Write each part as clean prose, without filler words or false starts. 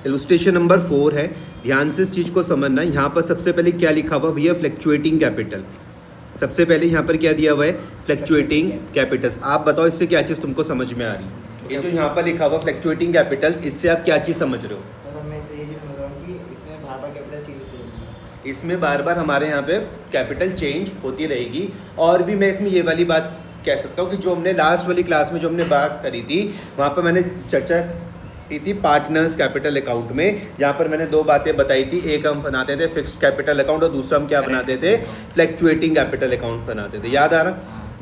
Illustration number 4 है, ध्यान से इस चीज़ को समझना। यहाँ पर सबसे पहले क्या लिखा हुआ भैया, फ्लैक्चुएटिंग कैपिटल। सबसे पहले यहाँ पर क्या दिया हुआ है, फ्लैक्चुएटिंग कैपिटल्स। आप बताओ इससे क्या चीज़ तुमको समझ में आ रही है? ये जो यहाँ पर लिखा हुआ फ्लैक्चुएटिंग कैपिटल्स, इससे आप क्या चीज़ समझ रहे हो? सर मैं इससे ये चीज़ समझ रहा हूँ कि इसमें बार बार कैपिटल चेंज होती रहेगी। इसमें बार बार हमारे यहाँ पे कैपिटल चेंज होती रहेगी। और भी मैं इसमें ये वाली बात कह सकता हूँ कि जो हमने लास्ट वाली क्लास में जो हमने बात करी थी, वहाँ पर मैंने चर्चा की थी पार्टनर्स कैपिटल अकाउंट में, जहाँ पर मैंने दो बातें बताई थी। एक हम बनाते थे फिक्स्ड कैपिटल अकाउंट और दूसरा हम क्या बनाते थे, फ्लैक्चुएटिंग कैपिटल अकाउंट बनाते थे। याद आ रहा?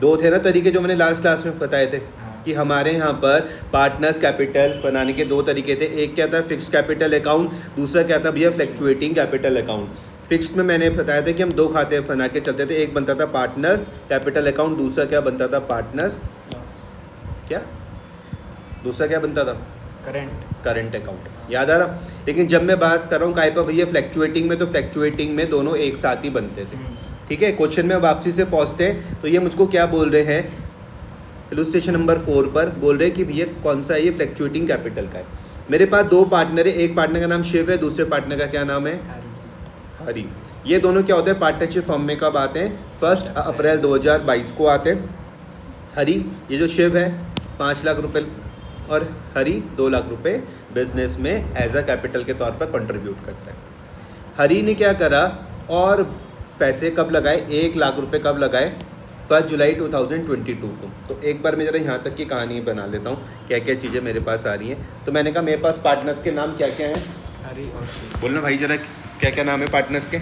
दो थे ना तरीके जो मैंने लास्ट क्लास में बताए थे कि हमारे यहाँ पर पार्टनर्स कैपिटल बनाने के दो तरीके थे। एक क्या था, फिक्स्ड कैपिटल अकाउंट, दूसरा क्या था भैया, फ्लैक्चुएटिंग कैपिटल अकाउंट। फिक्स्ड में मैंने बताया था कि हम दो खाते बना के चलते थे, एक बनता था पार्टनर्स कैपिटल अकाउंट, दूसरा क्या बनता था, पार्टनर्स क्या, दूसरा क्या बनता था, करंट अकाउंट। याद आ रहा? लेकिन जब मैं बात कर रहा हूँ काय पर भैया, फ्लैक्चुएटिंग में, तो फ्लैक्चुएटिंग में दोनों एक साथ ही बनते थे। ठीक है, क्वेश्चन में वापसी से पहुँचते हैं तो ये मुझको क्या बोल रहे हैं, इलस्ट्रेशन नंबर 4 पर बोल रहे हैं कि भैया कौन सा ये फ्लैक्चुएटिंग कैपिटल का है। मेरे पास दो पार्टनर है, एक पार्टनर का नाम शिव है, दूसरे पार्टनर का क्या नाम है, हरी। ये दोनों क्या होते हैं, पार्टनरशिप फॉर्म में कब आते हैं, 1 अप्रैल 2022 को आते हैं। हरी, ये जो शिव है 5 लाख रुपए और हरी 2 लाख रुपए बिजनेस में एज अ कैपिटल के तौर पर कंट्रीब्यूट करता है। हरी ने क्या करा और पैसे कब लगाए, 1 लाख रुपए कब लगाए, 1 जुलाई 2022 को। तो एक बार मैं ज़रा यहाँ तक की कहानी बना लेता हूँ, क्या क्या चीज़ें मेरे पास आ रही हैं। तो मैंने कहा मेरे पास पार्टनर्स के नाम क्या क्या हैं, हरी और शिव। बोलना भाई ज़रा क्या क्या नाम है पार्टनर्स के।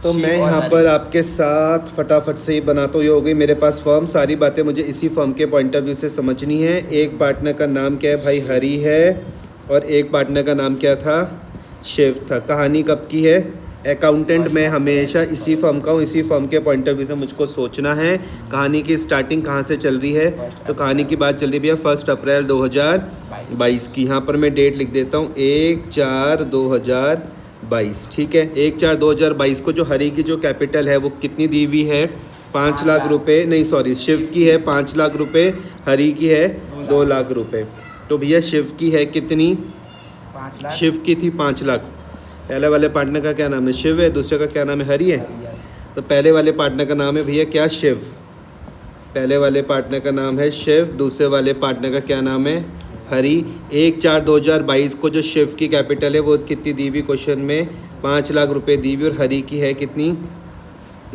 तो मैं यहाँ पर आपके साथ फटाफट से ही बनाता हूँ। ये हो गई मेरे पास फर्म, सारी बातें मुझे इसी फर्म के पॉइंट ऑफ व्यू से समझनी है। एक पार्टनर का नाम क्या है भाई, हरी है, और एक पार्टनर का नाम क्या था, शिव था। कहानी कब की है, अकाउंटेंट मैं हमेशा इसी फर्म का हूँ, इसी फर्म के पॉइंट ऑफ व्यू से मुझको सोचना है। कहानी की स्टार्टिंग कहाँ से चल रही है, तो कहानी की बात चल रही है 1 अप्रैल 2022 की। यहाँ पर मैं डेट लिख देता हूँ 1/4/2022। ठीक है, 1/4/2022 को जो हरी की जो कैपिटल है वो कितनी दी हुई है, 5 लाख रुपए, नहीं सॉरी, शिव की है 5 लाख रुपए, हरी की है 2 लाख रुपए। तो भैया शिव की है कितनी, 5 लाख। शिव की थी 5 लाख। पहले वाले पार्टनर का क्या नाम है, शिव है, दूसरे का क्या नाम है, हरी है। तो पहले वाले पार्टनर का नाम है भैया क्या, शिव। पहले वाले पार्टनर का नाम है शिव, दूसरे वाले पार्टनर का क्या नाम है, हरी। 1/4/2022 को जो शिव की कैपिटल है वो कितनी दी हुई क्वेश्चन में, 5 लाख रुपए दी हुई, और हरी की है कितनी,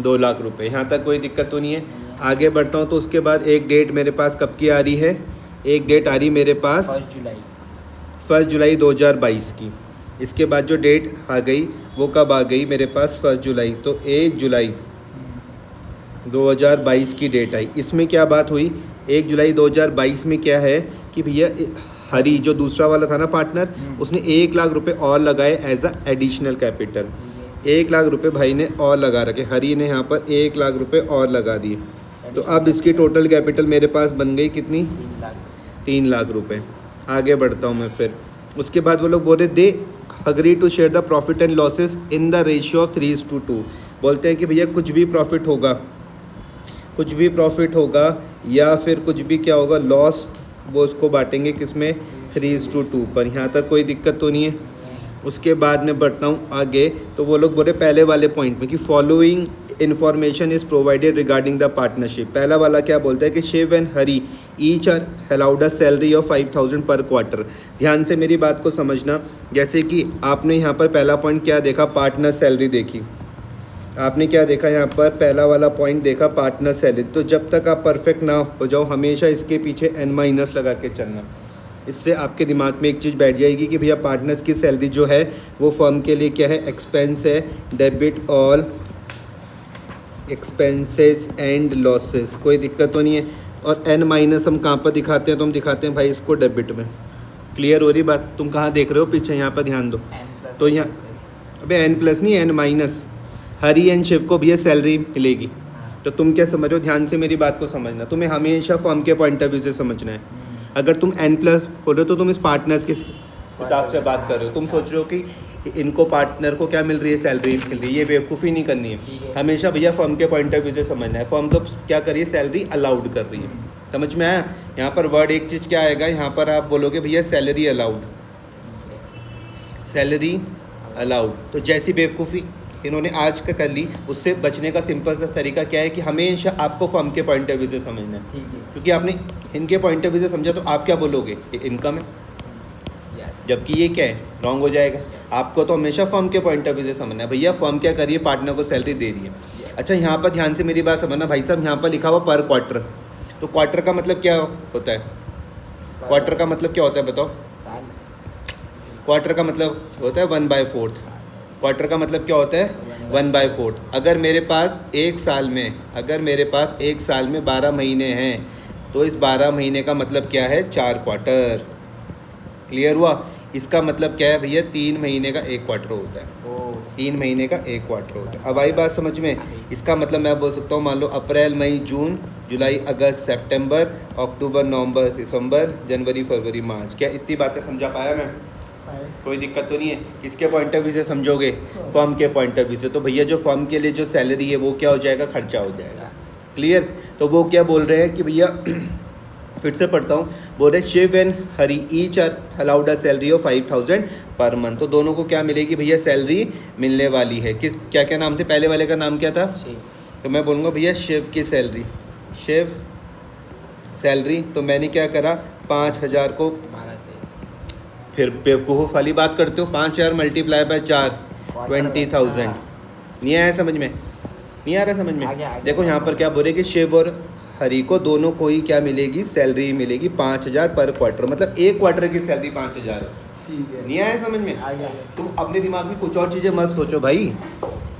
2 लाख रुपए। यहाँ तक कोई दिक्कत तो नहीं है। आगे बढ़ता हूँ तो उसके बाद एक डेट मेरे पास कब की आ रही है, एक डेट आ रही मेरे पास 1 जुलाई 2022 की। इसके बाद जो डेट आ गई वो कब आ गई मेरे पास, 1 जुलाई। तो 1 जुलाई 2022 की डेट आई। इसमें क्या बात हुई, 1 जुलाई 2022 में क्या है कि भैया हरी जो दूसरा वाला था ना पार्टनर, उसने 1 लाख रुपए और लगाए as a additional capital. 1 lakh रुपए भाई ने और लगा रखे, हरी ने यहाँ पर 1 लाख रुपए और लगा दिए। तो अब इसकी टोटल कैपिटल मेरे पास बन गई कितनी, 3 लाख रुपए। आगे बढ़ता हूँ मैं फिर। उसके बाद वो लोग बोल रहे they agree to share the profit and losses in the ratio of 3:2। बोलते हैं कि भैया कुछ भी प्रॉफिट होगा, कुछ भी प्रॉफिट होगा या फिर कुछ भी क्या होगा लॉस, वो उसको बांटेंगे किसमें, 3:2 पर। यहाँ तक कोई दिक्कत तो नहीं है। उसके बाद में बढ़ता हूँ आगे। तो वो लोग बोले पहले वाले पॉइंट में कि following information is provided regarding the partnership. पहला वाला क्या बोलता है कि Shiv and Hari each are allowed a salary of 5,000 per quarter. ध्यान से मेरी बात को समझना। जैसे कि आपने यहाँ पर पहला पॉइंट क्या देखा, पार्टनर सैलरी देखी। आपने क्या देखा यहाँ पर, पहला वाला पॉइंट देखा पार्टनर सैलरी। तो जब तक आप परफेक्ट ना हो जाओ, हमेशा इसके पीछे n- लगा के चलना। इससे आपके दिमाग में एक चीज़ बैठ जाएगी कि भैया पार्टनर्स की सैलरी जो है वो फर्म के लिए क्या है, एक्सपेंस है, debit all expenses and losses. कोई दिक्कत तो नहीं है। और n- हम कहाँ पर दिखाते हैं, तो हम दिखाते हैं भाई इसको डेबिट में। क्लियर हो रही बात, तुम कहाँ देख रहे हो पीछे, यहाँ पर ध्यान दो। तो यहाँ अबे n+ नहीं n-, हरी एंड शिव को भैया सैलरी मिलेगी। तो तुम क्या समझ रहे हो, ध्यान से मेरी बात को समझना। तुम्हें हमेशा फर्म के पॉइंट ऑफ व्यू से समझना है। अगर तुम n+ बोल रहे हो तो तुम इस पार्टनर्स के हिसाब से बात कर रहे हो। तुम सोच रहे हो कि इनको पार्टनर को क्या मिल रही है, सैलरी मिल रही है। ये बेवकूफ़ी नहीं करनी है, हमेशा भैया फर्म के पॉइंट ऑफ व्यू से समझना है। फर्म तो क्या कर रही है, सैलरी अलाउड कर रही है। समझ में आया? यहाँ पर वर्ड एक चीज़ क्या आएगा, यहाँ पर आप बोलोगे भैया सैलरी अलाउड। Salary allowed. तो जैसी बेवकूफ़ी इन्होंने आज का कर ली, उससे बचने का सिंपल सा तरीका क्या है कि हमेशा आपको फर्म के पॉइंट ऑफ व्यू से समझना है, ठीक है। क्योंकि आपने इनके पॉइंट ऑफ व्यू से समझा तो आप क्या बोलोगे, ये इनकम है, यस। जबकि ये क्या है, रॉन्ग हो जाएगा। आपको तो हमेशा फर्म के पॉइंट ऑफ व्यू से समझना है, भैया फर्म क्या करिए, पार्टनर को सैलरी दे रही है। अच्छा यहाँ पर ध्यान से मेरी बात समझना भाई साहब, यहाँ पर लिखा हुआ पर क्वार्टर, तो क्वार्टर का मतलब क्या होता है, क्वार्टर का मतलब क्या होता है बताओ। साल। क्वार्टर का मतलब होता है 1/4। क्वार्टर का मतलब क्या होता है 1/4। अगर मेरे पास एक साल में 12 महीने हैं तो इस 12 महीने का मतलब क्या है, 4 क्वार्टर। क्लियर हुआ। इसका मतलब क्या है भैया, 3 महीने का 1 क्वार्टर होता है। ओ 3 महीने का 1 क्वार्टर होता है। अब आई बात समझ में। इसका मतलब मैं बोल सकता हूँ, मान लो अप्रैल मई जून जुलाई अगस्त सितंबर अक्टूबर नवंबर दिसंबर जनवरी फरवरी मार्च। क्या इतनी बातें समझा पाया मैं? कोई दिक्कत तो नहीं है? किसके पॉइंट ऑफ व्यू से समझोगे, फर्म के पॉइंट ऑफ व्यू से। तो भैया जो फर्म के लिए जो सैलरी है वो क्या हो जाएगा, खर्चा हो जाएगा। क्लियर। तो वो क्या बोल रहे हैं कि भैया फिर से पढ़ता हूँ, बोल रहे Shiv and Hari each are allowed a salary of 5000 per month. तो दोनों को क्या मिलेगी भैया, सैलरी मिलने वाली है। किस क्या क्या नाम थे, पहले वाले का नाम क्या था? शिव। तो मैं बोलूँगा भैया शिव की सैलरी, शिव सैलरी। तो मैंने क्या करा, 5000 को 12 से फिर बेवकूफ़ वाली बात करते हो, 5000 मल्टीप्लाई बाय 4 20,000। नहीं आया समझ में? नहीं आ रहा समझ में? आ गया। देखो यहाँ पर क्या बोल रहे कि शिव और हरी को दोनों को ही क्या मिलेगी, सैलरी मिलेगी 5000 पर क्वार्टर। मतलब एक क्वार्टर की सैलरी 5000 है। ठीक है। नहीं आया समझ में? आ गया। तुम अपने दिमाग में कुछ और चीज़ें मत सोचो भाई।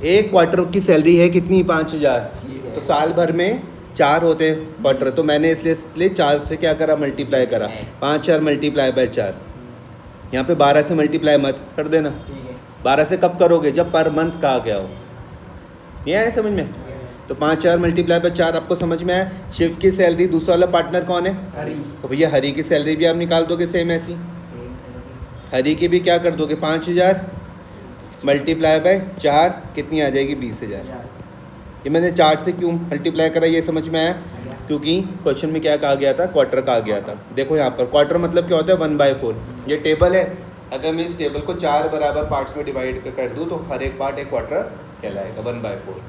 एक क्वार्टर की सैलरी है कितनी, 5000। ठीक है। तो साल भर में 4 होते हैं क्वार्टर, तो मैंने इसलिए 4 से क्या करा, मल्टीप्लाई करा। 5000 मल्टीप्लाई बाय 4। यहाँ पे 12 से मल्टीप्लाई मत कर देना। ठीक है। 12 से कब करोगे, जब पर मंथ कहा गया हो। ये आया समझ में? तो 5000 मल्टीप्लाई बाय 4 आपको समझ में आया। शिव की सैलरी, दूसरा वाला पार्टनर कौन है, हरी। तो भैया हरी की सैलरी भी आप निकाल दोगे सेम ऐसी। सेम। हरी की भी क्या कर दोगे, 5000 मल्टीप्लाई बाय 4 कितनी आ जाएगी, 20000। ये मैंने 4 से क्यों मल्टीप्लाई करा, ये समझ में आया? क्योंकि क्वेश्चन में क्या कहा गया था, क्वार्टर कहा गया था। देखो यहाँ पर क्वार्टर मतलब क्या होता है, 1/4। ये टेबल है, अगर मैं इस टेबल को 4 बराबर पार्ट्स में डिवाइड कर दूँ तो हर एक पार्ट एक क्वार्टर कहलाएगा, 1/4।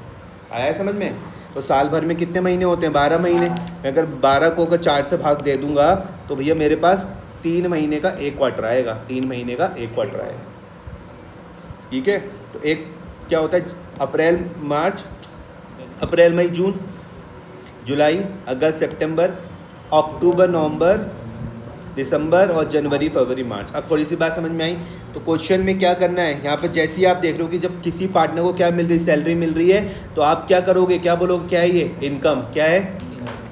आया है समझ में? तो साल भर में कितने महीने होते हैं, 12 महीने। मैं अगर 12 को अगर 4 से भाग दे दूंगा तो भैया मेरे पास 3 महीने का 1 क्वार्टर आएगा, 3 महीने का 1 क्वार्टर आएगा। ठीक है। तो एक क्या होता है, अप्रैल मई जून जुलाई अगस्त सितंबर अक्टूबर नवंबर दिसंबर और जनवरी फरवरी मार्च। अब थोड़ी सी बात समझ में आई। तो क्वेश्चन में क्या करना है, यहाँ पर जैसे ही आप देख रहे हो कि जब किसी पार्टनर को क्या मिल रही है, सैलरी मिल रही है, तो आप क्या करोगे, क्या बोलोगे, क्या है ये, इनकम। क्या है,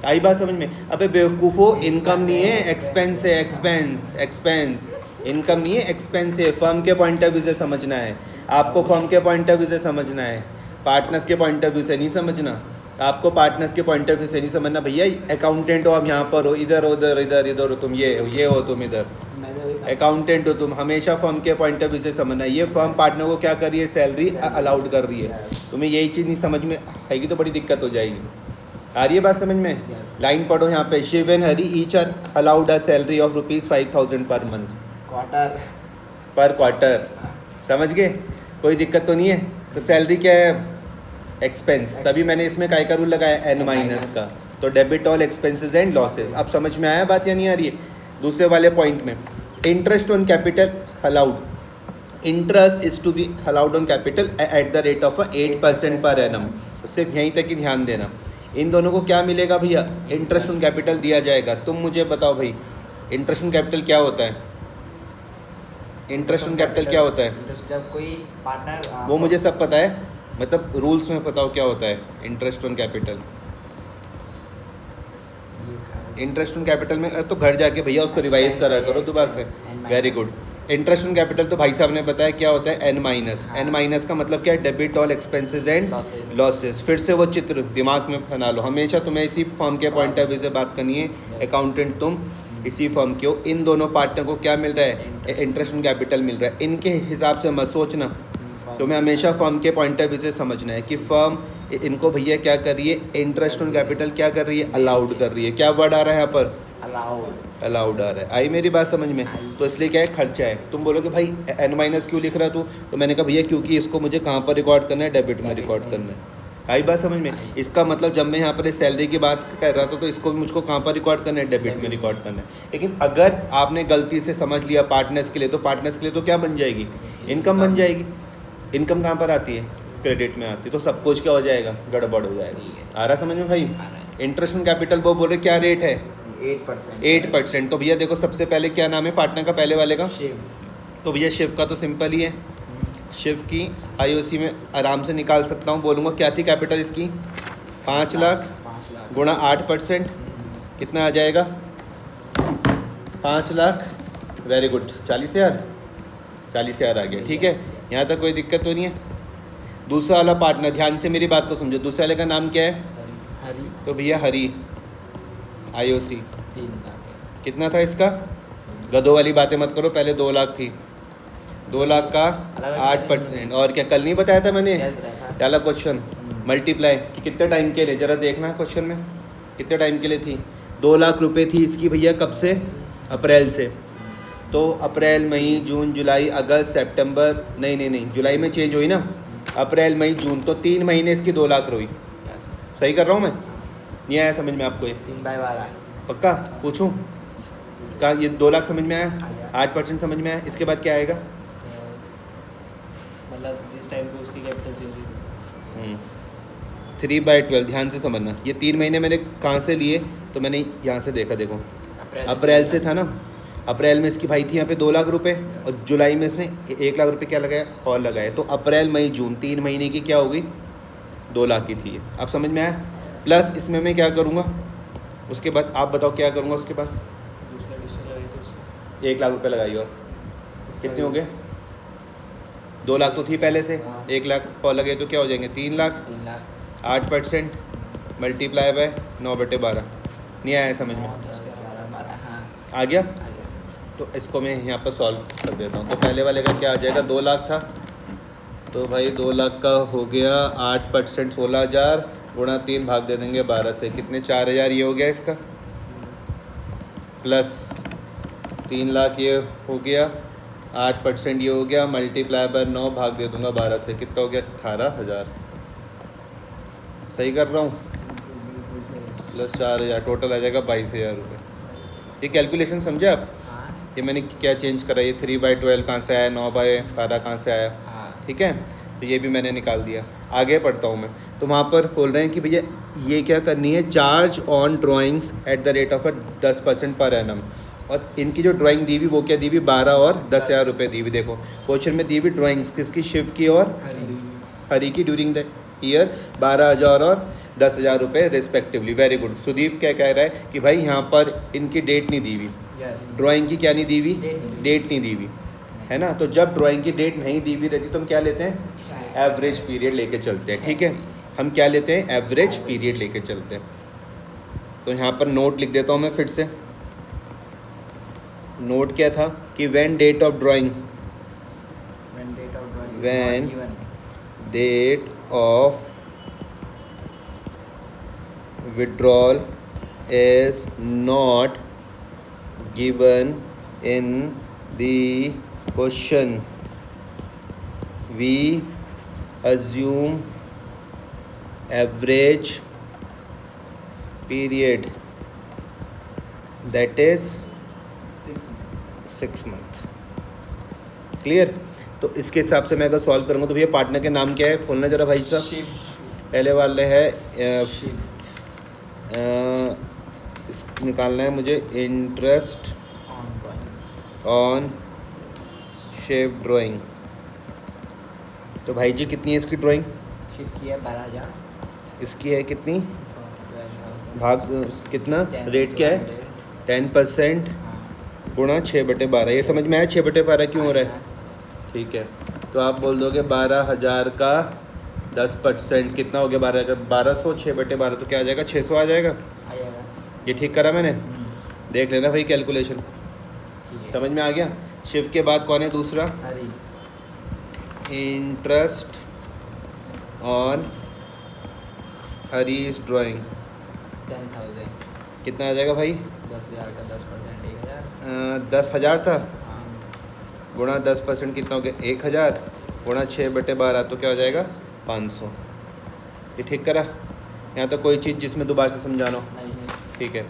आई बात समझ में? अबे बेवकूफ़ो, इनकम नहीं है, एक्सपेंस है, एक्सपेंस। एक्सपेंस इनकम नहीं है, एक्सपेंस है। फर्म के पॉइंट ऑफ व्यू से समझना है आपको, फर्म के पॉइंट ऑफ व्यू से समझना है, पार्टनर्स के पॉइंट ऑफ व्यू से नहीं समझना। आपको पार्टनर्स के पॉइंट ऑफ व्यू से नहीं समझना। भैया अकाउंटेंट हो आप, यहाँ पर हो, इधर उधर इधर इधर हो तुम, ये हो तुम इधर, अकाउंटेंट हो तुम। हमेशा फर्म के पॉइंट ऑफ व्यू से समझना। ये फर्म पार्टनर को क्या कर रही है, सैलरी अलाउड कर रही है। तुम्हें यही चीज़ नहीं समझ में आएगी तो बड़ी दिक्कत हो जाएगी। आ रही है बात समझ में? लाइन पढ़ो यहाँ पे, Shiv and Hari each are allowed a salary of ₹5000 per month, quarter. पर क्वार्टर। समझ गए? कोई दिक्कत तो नहीं है? तो सैलरी क्या है, एक्सपेंस। तभी मैंने इसमें काय का रूल लगाया, N- का। तो debit all expenses and losses. अब समझ में आया बात या नहीं आ रही है? दूसरे वाले पॉइंट में, interest on capital allowed, interest is to be allowed on capital at the rate of 8% per annum. सिर्फ यहीं तक ही ध्यान देना। इन दोनों को क्या मिलेगा भैया, इंटरेस्ट ऑन कैपिटल दिया जाएगा। तुम मुझे बताओ भाई, इंटरेस्ट ऑन कैपिटल क्या होता है? इंटरेस्ट ऑन कैपिटल क्या होता है? जब कोई पार्टनर, वो मुझे सब पता है, मतलब रूल्स में बताओ क्या होता है interest on capital. Interest on capital में तो घर जाके भैया उसको रिवाइज करा करो दोबारा से। Very good. Interest on capital तो भाई साहब ने बताया क्या होता है, N-। का मतलब क्या है, debit all expenses and losses. फिर से वो चित्र दिमाग में बना लो। हमेशा तुम्हें इसी फर्म के पॉइंट ऑफ व्यू से बात करनी है। अकाउंटेंट तुम इसी फर्म के हो। इन दोनों पार्टनर को क्या मिल रहा है, इंटरेस्ट ऑन कैपिटल मिल रहा है। इनके हिसाब से मत सोचना, तुम्हें हमेशा फर्म के पॉइंट ऑफ व्यू से समझना है कि फर्म इनको भैया क्या कर रही है, इंटरेस्ट ऑन कैपिटल क्या कर रही है, अलाउड कर रही है। क्या वर्ड आ रहा है यहाँ पर, अलाउड आ रहा है। आई मेरी बात समझ में? तो इसलिए क्या है, खर्चा है। तुम बोलोगे भाई एन माइनस क्यों लिख रहा तू, तो मैंने कहा भैया क्योंकि इसको मुझे कहाँ पर रिकॉर्ड करना है, डेबिट में रिकॉर्ड करना है। आई बात समझ में? इसका मतलब जब मैं यहाँ पर सैलरी की बात कर रहा था तो इसको भी मुझको कहाँ पर रिकॉर्ड करना है, डेबिट में रिकॉर्ड करना है। लेकिन अगर आपने गलती से समझ लिया पार्टनर्स के लिए, तो पार्टनर्स के लिए तो क्या बन जाएगी, इनकम बन जाएगी। इनकम कहाँ पर आती है, क्रेडिट में आती है। तो सब कुछ क्या हो जाएगा, गड़बड़ हो जाएगा। आ रहा समझ में भाई? इंटरेस्ट ऑन कैपिटल वो बोल रहे क्या रेट है, 8%। तो भैया देखो सबसे पहले क्या नाम है पार्टनर का, पहले वाले का शिव। तो भैया शिव का तो सिंपल ही है। शिव की आईओसी में आराम से निकाल सकता हूँ। बोलूँगा क्या थी कैपिटल इसकी, 5 लाख 5 लाख गुणा 8%, कितना आ जाएगा, 5 लाख। वेरी गुड, 40,000, 40,000 आ गया। ठीक है, यहाँ तक कोई दिक्कत तो नहीं है। दूसरा वाला पार्टनर, ध्यान से मेरी बात को समझो, दूसरे वाले का नाम क्या है, हरी। तो भैया हरी। आईओसी 3 लाख। कितना था इसका, गधों वाली बातें मत करो, पहले 2 लाख थी। 2 लाख का 8%, और क्या कल नहीं बताया था मैंने, डाला क्वेश्चन मल्टीप्लाई कि कितने टाइम के लिए, जरा देखना क्वेश्चन में कितने टाइम के लिए थी। 2 लाख रुपए थी इसकी भैया, कब से, अप्रैल से। तो अप्रैल मई जून जुलाई अगस्त सितंबर, नहीं जुलाई में चेंज हुई ना, अप्रैल मई जून, तो 3 महीने इसकी 2 लाख हुई। सही कर रहा हूँ मैं? नहीं आया समझ में आपको ये? 3/12 पक्का पूछूं का, ये 2 लाख समझ में आया, 8% समझ में आया। इसके बाद क्या आएगा, मतलब जिस टाइम पे उसकी कैपिटल चेंज हुई। 3/12। ध्यान से समझना, ये 3 महीने मैंने कहाँ से लिए, तो मैंने यहाँ से देखा, देखो अप्रैल से था ना। अप्रैल में इसकी भाई थी यहाँ पे 2 लाख रुपए, और जुलाई में इसने 1 लाख रुपए क्या लगाया, और लगाया। तो अप्रैल मई जून 3 महीने की क्या होगी, 2 लाख की थी ये। अब समझ में आया? प्लस इसमें मैं क्या करूँगा, उसके बाद आप बताओ क्या करूँगा उसके बाद। उसमें एडिशन लगाई तो उसमें 1 लाख रुपए लगाई, और कितने हो गए, 2 लाख तो थी पहले से, 1 लाख और लगे तो क्या हो जाएंगे, 3 लाख। 3 lakh 8% multiply by 9/12। नहीं आया समझ में? 11/12। हाँ आ गया? आ गया। तो इसको मैं यहाँ पर सॉल्व कर देता हूँ। तो पहले वाले का क्या आ जाएगा, 2 लाख था, तो भाई 2 लाख का हो गया 8% 16,000 गुणा 3 भाग दे देंगे 12 से, कितने, 4,000 ये हो गया इसका, प्लस 3 लाख ये हो गया, 8% ये हो गया, मल्टीप्लाई बाय 9 भाग दे दूंगा 12 से, कितना हो गया, 18,000। सही कर रहा हूँ? बिल्कुल सही। प्लस 4,000, टोटल आ जाएगा 22,000 रुपये। ये कैलकुलेशन समझे आप? हाँ ये मैंने क्या चेंज करा, ये 3/12 कहाँ से आया, 9/12 कहाँ से आया। हाँ। ठीक है, तो ये भी मैंने निकाल दिया। आगे पढ़ता हूँ मैं। तो वहाँ पर बोल रहे हैं कि भैया ये क्या करनी है, charge on drawings eight the rate of 10% per annum. और इनकी जो ड्राइंग दी हुई वो क्या दी हुई, 12 और 10,000 रुपये दी हुई। देखो क्वेश्चन में दी हुई ड्राइंग्स किसकी, शिव की और हरी की, ड्यूरिंग द ईयर 12,000 और 10,000 रुपये रिस्पेक्टिवली। Very good. सुदीप क्या कह रहा है कि भाई यहाँ पर इनकी डेट नहीं दी हुई, यस। ड्राइंग की क्या नहीं दी हुई, Date डेट नहीं दी हुई, है ना। तो जब ड्राइंग की डेट नहीं दी हुई रहती तो हम क्या लेते हैं, एवरेज पीरियड लेके चलते हैं। ठीक है, हम क्या लेते हैं, एवरेज पीरियड लेके चलते हैं। तो यहाँ पर नोट लिख देता हूँ मैं फिर से। नोट क्या था कि when date of drawing, When date of drawing is When- not given. Date of withdrawal is not given in the question, we assume average period, that is 6 month। Clear? तो इसके हिसाब से मैं अगर सॉल्व करूँगा तो भैया पार्टनर के नाम क्या है, खोलना जरा भाई साहब। शिव। पहले वाले है शिव। निकालना है मुझे, interest On drawings. On shape drawing. तो भाई जी कितनी है इसकी ड्राइंग, शिव की है 12,000। इसकी है कितनी, 12,000। भाग कितना, 10 रेट क्या है, 10% हाँ। गुणा 6/12। ये समझ में आया 6/12 क्यों हो रहा है? ठीक है, तो आप बोल दोगे 12,000 का 10% कितना हो गया, 1200, 6/12 तो क्या आ जाएगा, 600 आ जाएगा। आ जाएगा। ये ठीक करा मैंने, देख लेना भाई कैलकुलेशन, ठीक है। समझ में आ गया। शिव के बाद कौन है दूसरा, Hari. Interest on Hari's drawing, 10,000। कितना आ जाएगा भाई, 10,000 का 10% 1,000। 10,000 था, हाँ गुणा 10% कितना हो गया 1,000, गुणा 6/12 तो क्या हो जाएगा 500। ये ठीक करा? यहाँ तक कोई चीज़ जिसमें दोबारा से समझाना हो? नहीं है। ठीक है,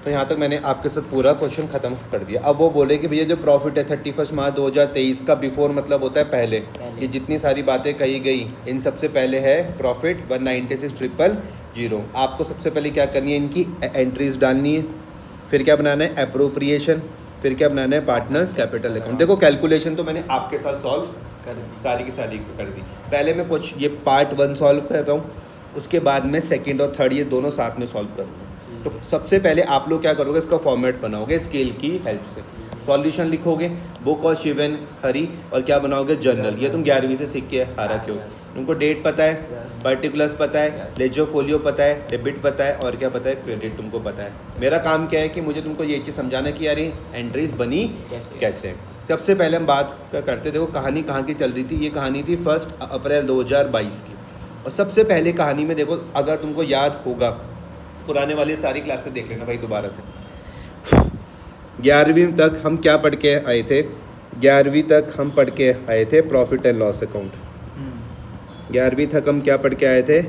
तो यहाँ तक मैंने आपके साथ पूरा क्वेश्चन ख़त्म कर दिया। अब वो बोले कि भैया जो प्रॉफिट है 31 मार्च 2023 का, बिफोर मतलब होता है पहले। ये जितनी सारी बातें कही गई इन सबसे पहले है प्रॉफिट 196,000। आपको सबसे पहले क्या करनी है, इनकी एंट्रीज डालनी है, फिर क्या बनाना है एप्रोप्रिएशन, फिर क्या बनाना है पार्टनर्स कैपिटल अकाउंट। देखो कैलकुलेशन तो मैंने आपके साथ सॉल्व कर दी। सारी की सारी कर दी। पहले मैं कुछ ये पार्ट 1 सॉल्व कर रहा हूँ, उसके बाद में सेकंड और थर्ड ये दोनों साथ में सॉल्व करूँगा। तो सबसे पहले आप लोग क्या करोगे, इसका फॉर्मेट बनाओगे स्केल की हेल्प से। सॉल्यूशन लिखोगे, बुक और शिव एंड हरी, और क्या बनाओगे जर्नल। ये तुम 11वीं से सीख के आ रखे हो, तुमको डेट पता है, पर्टिकुलर्स पता है, लेजर फोलियो पता है, डेबिट पता है, और क्या पता है क्रेडिट तुमको पता है। मेरा काम क्या है कि मुझे तुमको ये चीज़ समझाना कि यार ये एंट्रीज बनी कैसे। सबसे पहले हम बात करते, देखो कहानी कहाँ की चल रही थी। ये कहानी थी 1 अप्रैल 2022 की। और सबसे पहले कहानी में देखो, अगर तुमको याद होगा पुराने वाली सारी क्लासेस देख लेना भाई दोबारा से। 11वीं तक हम क्या पढ़ के आए थे, 11वीं तक हम पढ़ के आए थे प्रॉफिट एंड लॉस अकाउंट। 11वीं तक हम क्या पढ़ के आए थे,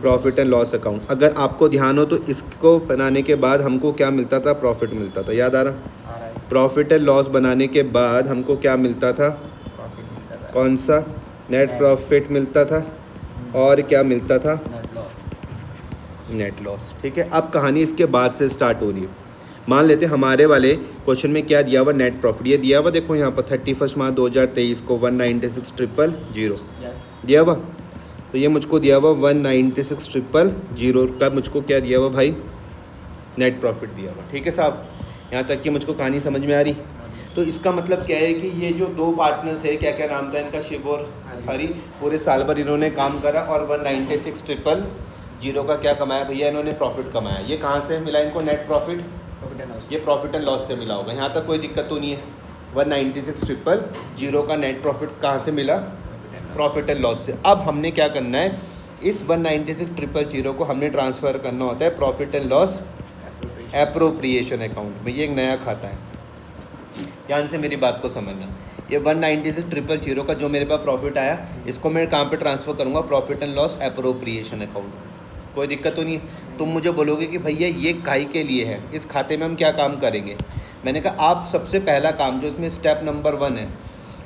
प्रॉफिट एंड लॉस अकाउंट। अगर आपको ध्यान हो तो इसको बनाने के बाद हमको क्या मिलता था, प्रॉफिट मिलता था, याद आ रहा? प्रॉफिट एंड लॉस बनाने के बाद हमको क्या मिलता था, कौन सा, नेट प्रॉफिट मिलता था, और क्या मिलता था, नेट लॉस। ठीक है, अब कहानी इसके बाद से स्टार्ट हो रही है। मान लेते हमारे वाले क्वेश्चन में क्या दिया हुआ, नेट प्रॉफिट। ये दिया हुआ देखो यहाँ पर 31 मार्च 2023 को 196,000 दिया हुआ। तो ये मुझको दिया हुआ 196,000 का, मुझको क्या दिया हुआ भाई, नेट प्रॉफिट दिया हुआ। ठीक है साहब, यहाँ तक कि मुझको कहानी समझ में आ रही। तो इसका मतलब क्या है कि ये जो दो पार्टनर थे, क्या क्या नाम था इनका, शिव और हरी, पूरे साल भर इन्होंने काम करा और 196,000 का क्या कमाया भैया, इन्होंने प्रॉफिट कमाया। ये कहाँ से मिला इनको नेट प्रॉफिट, ये प्रॉफिट एंड लॉस से मिला होगा। यहाँ तक कोई दिक्कत तो नहीं है। 196,000 का नेट प्रॉफिट कहाँ से मिला, प्रॉफिट एंड लॉस से। अब हमने क्या करना है, इस 196,000 को हमने ट्रांसफ़र करना होता है profit and loss appropriation account में। ये एक नया खाता है, ध्यान से मेरी बात को समझना। ये 196,000 का जो मेरे पास प्रॉफिट आया, इसको मैं कहाँ पे ट्रांसफ़र करूँगा, profit and loss appropriation account. कोई दिक्कत तो नहीं है। तुम मुझे बोलोगे कि भैया ये काहे के लिए है, इस खाते में हम क्या काम करेंगे। मैंने कहा आप सबसे पहला काम जो इसमें स्टेप नंबर 1 है,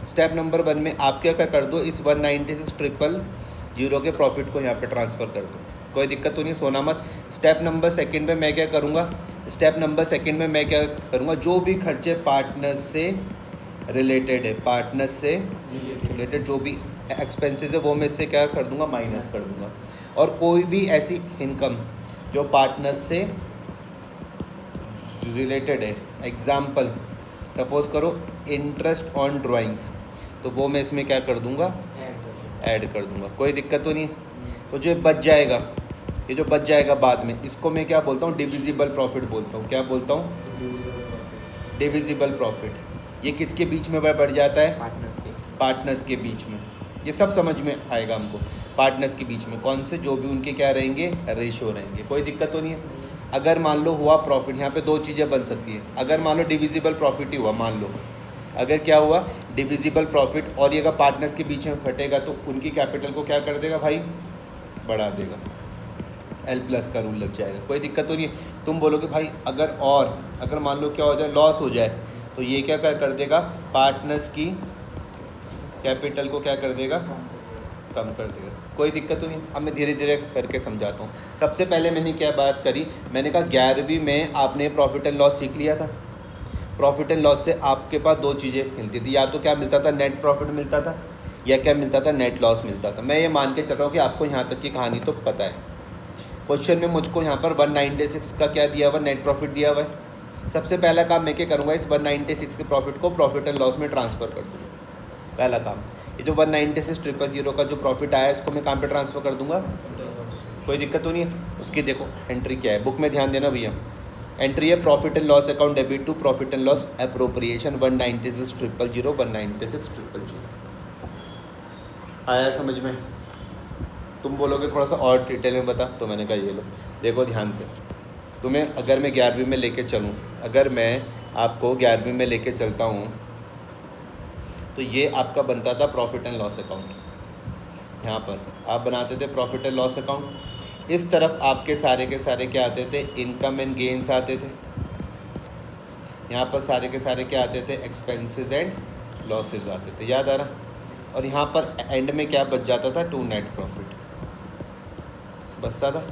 स्टेप नंबर 1 में आप क्या कर दो, इस 196,000 के प्रॉफिट को यहाँ पे ट्रांसफ़र कर दो। कोई दिक्कत तो नहीं, सोना मत। स्टेप नंबर 2 में मैं क्या करूँगा, स्टेप नंबर 2 में मैं क्या करूँगा, जो भी खर्चे पार्टनर से रिलेटेड है, पार्टनर से रिलेटेड जो भी एक्सपेंसेस है वो मैं इससे क्या कर दूँगा, माइनस कर दूँगा। और कोई भी ऐसी इनकम जो पार्टनर से रिलेटेड है, एग्जाम्पल सपोज करो इंटरेस्ट ऑन ड्राइंग्स, तो वो मैं इसमें क्या कर दूँगा, ऐड कर दूँगा। कोई दिक्कत तो नहीं। तो जो बच जाएगा, ये जो बच जाएगा बाद में, इसको मैं क्या बोलता हूँ, डिविजिबल प्रॉफिट बोलता हूँ। क्या बोलता हूँ, डिविजिबल प्रॉफिट। ये किसके बीच में बढ़ जाता है, पार्टनर्स के बीच में। ये सब समझ में आएगा हमको। पार्टनर्स के बीच में कौन से, जो भी उनके क्या रहेंगे, रेशो रहेंगे। कोई दिक्कत तो नहीं है। अगर मान लो हुआ प्रॉफिट, यहाँ पे दो चीज़ें बन सकती है। अगर मान लो डिविजिबल प्रॉफिट ही हुआ, मान लो अगर क्या हुआ डिविजिबल प्रॉफिट, और ये अगर पार्टनर्स के बीच में फटेगा तो उनकी कैपिटल को क्या कर देगा भाई, बढ़ा देगा। L+ का रूल लग जाएगा। कोई दिक्कत तो नहीं है। तुम बोलोगे भाई अगर मान लो क्या हो जाए, लॉस हो जाए, तो ये क्या कर देगा, पार्टनर्स की कैपिटल को क्या कर देगा, कम कर देगा। कोई दिक्कत तो नहीं। अब मैं धीरे धीरे करके समझाता हूँ। सबसे पहले मैंने क्या बात करी, मैंने कहा 11वीं में आपने प्रॉफिट एंड लॉस सीख लिया था। प्रॉफिट एंड लॉस से आपके पास दो चीज़ें मिलती थी, या तो क्या मिलता था, नेट प्रॉफिट मिलता था, या क्या मिलता था, नेट लॉस मिलता था। मैं ये मान के चल रहा हूँ कि आपको यहाँ तक की कहानी तो पता है। क्वेश्चन में मुझको यहाँ पर 196 का क्या दिया हुआ, नेट प्रॉफिट दिया हुआ है। सबसे पहला काम मैं क्या करूँगा, इस 196 के प्रॉफिट को प्रॉफिट एंड लॉस में ट्रांसफ़र कर दूँगा। पहला काम, ये जो 196,000 का जो प्रॉफिट आया, इसको मैं कहाँ पे ट्रांसफ़र कर दूँगा। कोई दिक्कत तो नहीं है। उसकी देखो एंट्री क्या है, बुक में ध्यान देना भैया। एंट्री है profit and loss account debit to profit and loss appropriation 196,000 196,000। आया समझ में। तुम बोलोगे थोड़ा सा और डिटेल में बता, तो मैंने कहा ये लो, देखो ध्यान से। तुम्हें अगर मैं 11वीं में लेके चलूँ, अगर मैं आपको 11वीं में लेके चलता हूँ तो ये आपका बनता था प्रॉफिट एंड लॉस अकाउंट। यहाँ पर आप बनाते थे प्रॉफिट एंड लॉस अकाउंट। इस तरफ आपके सारे के सारे क्या आते थे, इनकम एंड गेन्स आते थे। यहाँ पर सारे के सारे क्या आते थे, एक्सपेंसेस एंड लॉसेस आते थे। याद आ रहा। और यहाँ पर एंड में क्या बच जाता था, टू नेट प्रॉफिट बचता था।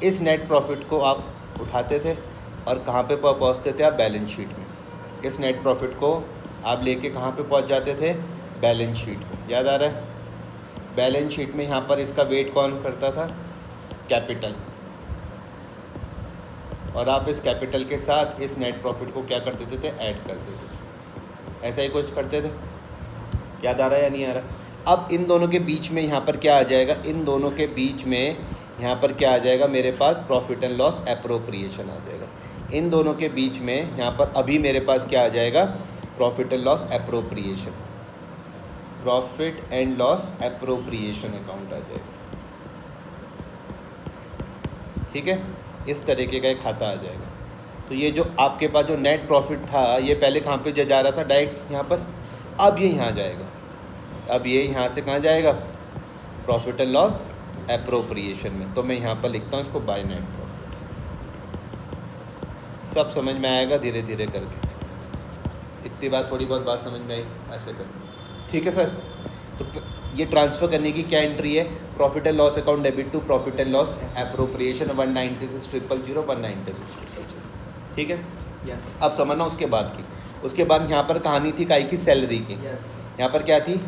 इस नेट प्रॉफिट को आप उठाते थे और कहाँ पे पहुँचते थे आप, बैलेंस शीट में। इस नेट प्रॉफिट को आप लेके कहाँ पे पहुँच जाते थे, बैलेंस शीट में। याद आ रहा है। बैलेंस शीट में यहाँ पर इसका वेट कौन करता था, कैपिटल। और आप इस कैपिटल के साथ इस नेट प्रॉफिट को क्या कर देते थे, ऐड कर देते थे। ऐसा ही कुछ करते थे। याद आ रहा है या नहीं आ रहा। अब इन दोनों के बीच में यहाँ पर क्या आ जाएगा, इन दोनों के बीच में यहाँ पर क्या आ जाएगा, मेरे पास प्रॉफिट एंड लॉस एप्रोप्रिएशन आ जाएगा। इन दोनों के बीच में यहाँ पर अभी मेरे पास क्या आ जाएगा, profit and loss appropriation, profit and loss appropriation account आ जाएगा। ठीक है, इस तरीके का एक खाता आ जाएगा। तो ये जो आपके पास जो नेट प्रॉफिट था, ये पहले कहाँ पे जा रहा था, डायरेक्ट यहाँ पर। अब ये यहाँ जाएगा। अब ये यहाँ से कहाँ जाएगा, प्रॉफिट एंड लॉस एप्रोप्रिएशन में। तो मैं यहाँ पर लिखता हूँ इसको बाय नेट प्रॉफिट। सब समझ में आएगा धीरे धीरे करके। इतनी बात, थोड़ी बहुत बात समझ में आई, ऐसे करके। ठीक है सर। तो ये ट्रांसफ़र करने की क्या एंट्री है, profit and loss account debit to profit and loss appropriation 196,000 196,000। ठीक है। यस। अब समझना उसके बाद की। उसके बाद यहाँ पर कहानी थी काई की, सैलरी की। यस। यहाँ पर क्या थी,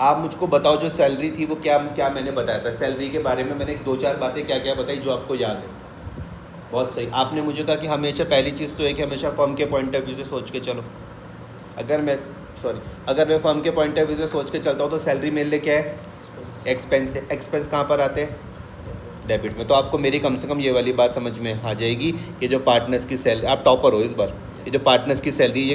आप मुझको बताओ जो सैलरी थी वो क्या क्या मैंने बताया था सैलरी के बारे में। मैंने 2-4 बातें क्या क्या बताई जो आपको याद है। बहुत सही। आपने मुझे कहा कि हमेशा पहली चीज़ तो है कि हमेशा फर्म के पॉइंट ऑफ व्यू से सोच के चलो। अगर मैं फर्म के पॉइंट ऑफ व्यू से सोच के चलता हूँ तो सैलरी मेरे लिए क्या है, एक्सपेंस है। एक्सपेंस कहाँ पर आते हैं, डेबिट में। तो आपको मेरी कम से कम ये वाली बात समझ में आ जाएगी कि जो पार्टनर्स की सैलरी, आप टॉपर हो इस बार, ये जो पार्टनर्स की सैलरी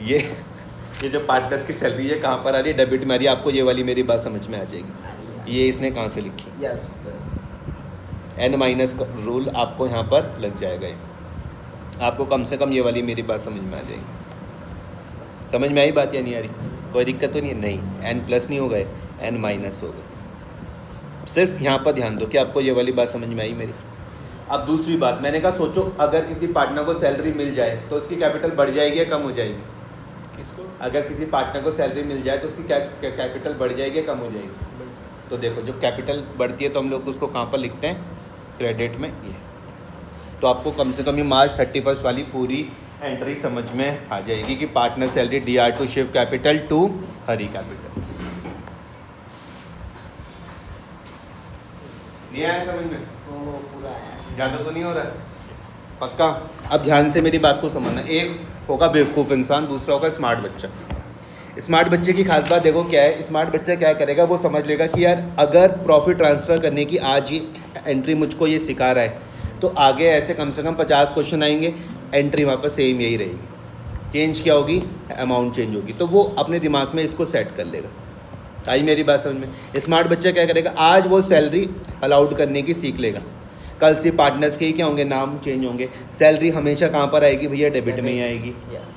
ये जो पार्टनर्स की सैलरी ये कहाँ पर आ रही है, डेबिट में आ रही है। आपको ये वाली मेरी बात समझ में आ जाएगी। ये इसने कहाँ से लिखी, यस। N- का रूल आपको यहाँ पर लग जाएगा। आपको कम से कम ये वाली मेरी बात समझ में आ जाएगी। समझ में आई बात या नहीं आ रही, कोई दिक्कत तो नहीं है। नहीं, N+ नहीं हो गए, N- हो गए। सिर्फ यहाँ पर ध्यान दो कि आपको ये वाली बात समझ में आई मेरी। अब दूसरी बात, मैंने कहा सोचो अगर किसी पार्टनर को सैलरी मिल जाए तो उसकी कैपिटल बढ़ जाएगी या कम हो जाएगी। किसको, अगर किसी पार्टनर को सैलरी मिल जाए तो उसकी कैपिटल बढ़ जाएगी या कम हो जाएगी। तो देखो जब कैपिटल बढ़ती है तो हम लोग उसको कहाँ पर लिखते हैं, क्रेडिट में। ये तो आपको कम से कम ये मार्च 31 वाली पूरी एंट्री समझ में आ जाएगी कि partner salary DR to Shiv capital to Hari capital. नहीं आया समझ में, पूरा है। ज़्यादा तो नहीं हो रहा है, पक्का। अब ध्यान से मेरी बात को समझना। एक होगा बेवकूफ़ इंसान, दूसरा होगा स्मार्ट बच्चा। स्मार्ट बच्चे की खास बात देखो क्या है, स्मार्ट बच्चा क्या करेगा, वो समझ लेगा कि यार अगर प्रॉफिट ट्रांसफ़र करने की आज ये एंट्री मुझको ये सिखा रहा है तो आगे ऐसे कम से कम 50 क्वेश्चन आएंगे, एंट्री वहाँ पर सेम यही रहेगी। चेंज क्या होगी, अमाउंट चेंज होगी। तो वो अपने दिमाग में इसको सेट कर लेगा। आई मेरी बात समझ में। स्मार्ट बच्चा क्या करेगा, आज वो सैलरी अलाउड करने की सीख लेगा, कल से पार्टनर्स के ही क्या होंगे, नाम चेंज होंगे। सैलरी हमेशा कहाँ पर आएगी भैया, डेबिट में ही आएगी।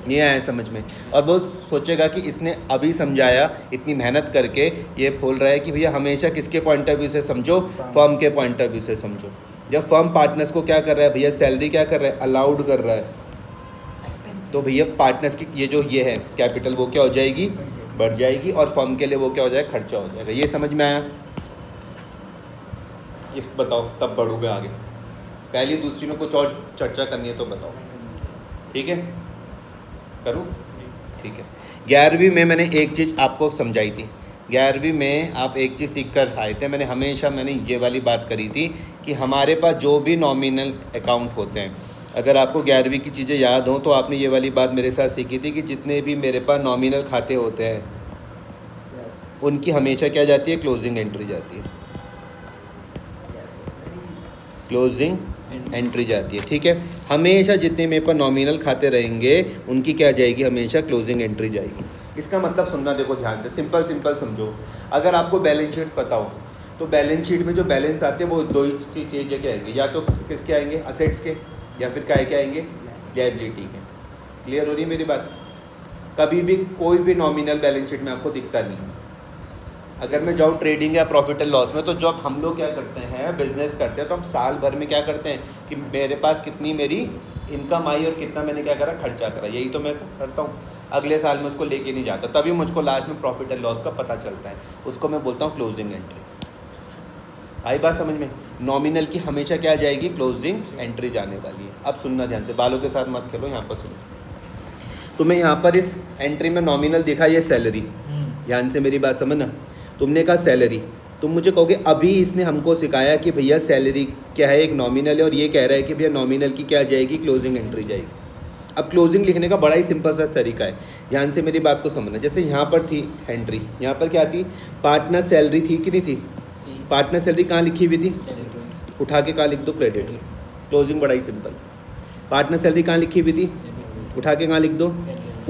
ये आया समझ में। और वो सोचेगा कि इसने अभी समझाया, इतनी मेहनत करके ये बोल रहा है कि भैया हमेशा किसके पॉइंट ऑफ व्यू से समझो, फर्म के पॉइंट ऑफ व्यू से समझो। जब फर्म पार्टनर्स को क्या कर रहा है भैया, सैलरी क्या कर रहा है, अलाउड कर रहा है, तो भैया पार्टनर्स की ये है कैपिटल, वो क्या हो जाएगी, बढ़ जाएगी। और फर्म के लिए वो क्या हो जाएगा, खर्चा हो जाएगा। ये समझ में आया। इस बताओ तब बढ़ोगे आगे। पहली दूसरी में कुछ और चर्चा करनी है तो बताओ, ठीक है, करूँ, ठीक है। 11वीं में मैंने एक चीज़ आपको समझाई थी। 11वीं में आप एक चीज़ सीख कर आए थे। मैंने ये वाली बात करी थी कि हमारे पास जो भी नॉमिनल अकाउंट होते हैं, अगर आपको 11वीं की चीज़ें याद हों तो आपने ये वाली बात मेरे साथ सीखी थी कि जितने भी मेरे पास नॉमिनल खाते होते हैं उनकी हमेशा क्या जाती है, क्लोजिंग एंट्री जाती है। क्लोजिंग एंट्री जाती है, ठीक है। हमेशा जितने मेरे पास नॉमिनल खाते रहेंगे उनकी क्या जाएगी, हमेशा क्लोजिंग एंट्री जाएगी। इसका मतलब सुनना देखो ध्यान से, सिंपल समझो। अगर आपको बैलेंस शीट पता हो, तो बैलेंस शीट में जो बैलेंस आते हैं वो दो ही चीज़ें के आएंगे, या तो किसके आएंगे, असेट्स के, या फिर काय के आएंगे, लायबिलिटी के। क्लियर हो रही है मेरी बात? कभी भी कोई भी नॉमिनल बैलेंस शीट में आपको दिखता नहीं है। अगर मैं जाऊँ ट्रेडिंग या प्रॉफिट एंड लॉस में, तो जब हम लोग क्या करते हैं, बिजनेस करते हैं, तो हम साल भर में क्या करते हैं कि मेरे पास कितनी मेरी इनकम आई और कितना मैंने क्या करा, खर्चा करा, यही तो मैं करता हूँ। अगले साल में उसको लेके नहीं जाता, तभी मुझको लास्ट में प्रॉफिट एंड लॉस का पता चलता है, उसको मैं बोलता हूँ क्लोजिंग एंट्री। आई बात समझ में? नॉमिनल की हमेशा क्या जाएगी, क्लोजिंग एंट्री जाने वाली है। अब सुनना ध्यान से, बालों के साथ मत खेलो, यहाँ पर सुनो। तुम्हें यहाँ पर इस एंट्री में नॉमिनल दिखा, ये सैलरी, ध्यान से मेरी बात समझना। तुमने कहा सैलरी, तुम मुझे कहोगे अभी इसने हमको सिखाया कि भैया सैलरी क्या है, एक नॉमिनल है, और ये कह रहा है कि भैया नॉमिनल की क्या जाएगी, क्लोजिंग एंट्री जाएगी। अब क्लोजिंग लिखने का बड़ा ही सिंपल सा तरीका है, ध्यान से मेरी बात को समझना। जैसे यहाँ पर थी एंट्री, यहाँ पर क्या थी, पार्टनर सैलरी थी कि नहीं थी? पार्टनर सैलरी कहाँ लिखी हुई थी? उठा के कहाँ लिख दो, क्रेडिट। क्लोजिंग बड़ा ही सिंपल। पार्टनर सैलरी कहाँ लिखी हुई थी? उठा के कहाँ लिख दो,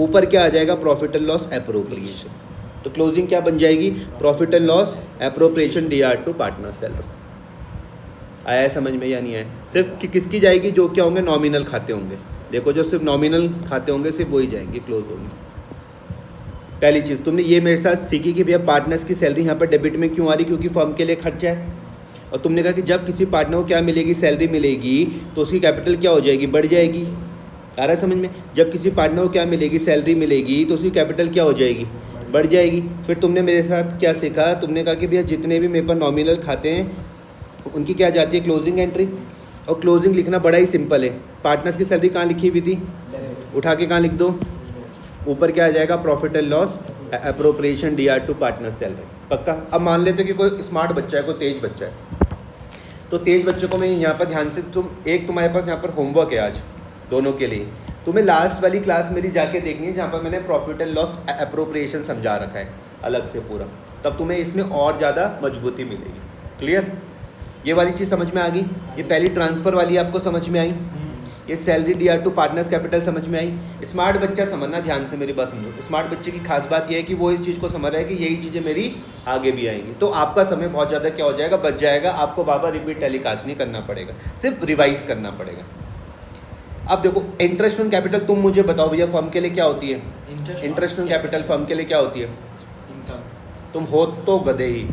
ऊपर क्या आ जाएगा, प्रॉफिट एंड लॉस एप्रोप्रिएशन। तो क्लोजिंग क्या बन जाएगी, profit and loss appropriation DR to partner salary. आया है समझ में या नहीं आया? सिर्फ किसकी जाएगी, जो क्या होंगे, नॉमिनल खाते होंगे। देखो जो सिर्फ नॉमिनल खाते होंगे सिर्फ वही जाएंगे, क्लोज होंगे। पहली चीज़ तुमने ये मेरे साथ सीखी कि भैया पार्टनर्स की सैलरी यहाँ पर डेबिट में क्यों आ रही, क्योंकि फर्म के लिए खर्चा है। और तुमने कहा कि जब किसी पार्टनर को क्या मिलेगी, सैलरी मिलेगी, तो उसकी कैपिटल क्या हो जाएगी, बढ़ जाएगी। आ रहा है समझ में? जब किसी पार्टनर को क्या मिलेगी, सैलरी मिलेगी, तो उसकी कैपिटल क्या हो जाएगी, बढ़ जाएगी। फिर तुमने मेरे साथ क्या सीखा, तुमने कहा कि भैया जितने भी मेरे पास नॉमिनल खाते हैं उनकी क्या जाती है, क्लोजिंग एंट्री। और क्लोजिंग लिखना बड़ा ही सिंपल है। पार्टनर्स की सैलरी कहाँ लिखी हुई थी, उठा के कहाँ लिख दो, ऊपर क्या आ जाएगा, profit and loss appropriation DR to partner salary. पक्का? अब मान लेते कि कोई स्मार्ट बच्चा है, कोई तेज बच्चा है, तो तेज बच्चों को मैं यहाँ पर ध्यान से, तुम्हारे पास यहाँ पर होमवर्क है आज दोनों के लिए। तुम्हें लास्ट वाली क्लास मेरी जाके देखनी है, जहाँ पर मैंने प्रॉफिट एंड लॉस एप्रोप्रिएशन समझा रखा है अलग से पूरा, तब तुम्हें इसमें और ज़्यादा मजबूती मिलेगी। क्लियर? ये वाली चीज़ समझ में आ गई? ये पहली ट्रांसफ़र वाली आपको समझ में आई? ये salary DR to partners capital समझ में आई? स्मार्ट बच्चा समझना, ध्यान से मेरी बात समझो। स्मार्ट बच्चे की खास बात यह है कि वो इस चीज़ को समझ रहा है कि यही चीज़ें मेरी आगे भी आएंगी, तो आपका समय बहुत ज़्यादा क्या हो जाएगा, बच जाएगा। आपको बाबा रिपीट टेलीकास्ट नहीं करना पड़ेगा, सिर्फ रिवाइज करना पड़ेगा। अब देखो, इंटरेस्ट ऑन कैपिटल, तुम मुझे बताओ भैया फर्म के लिए क्या होती है, इंटरेस्ट ऑन कैपिटल फर्म के लिए क्या होती है? तुम हो तो गधे ही।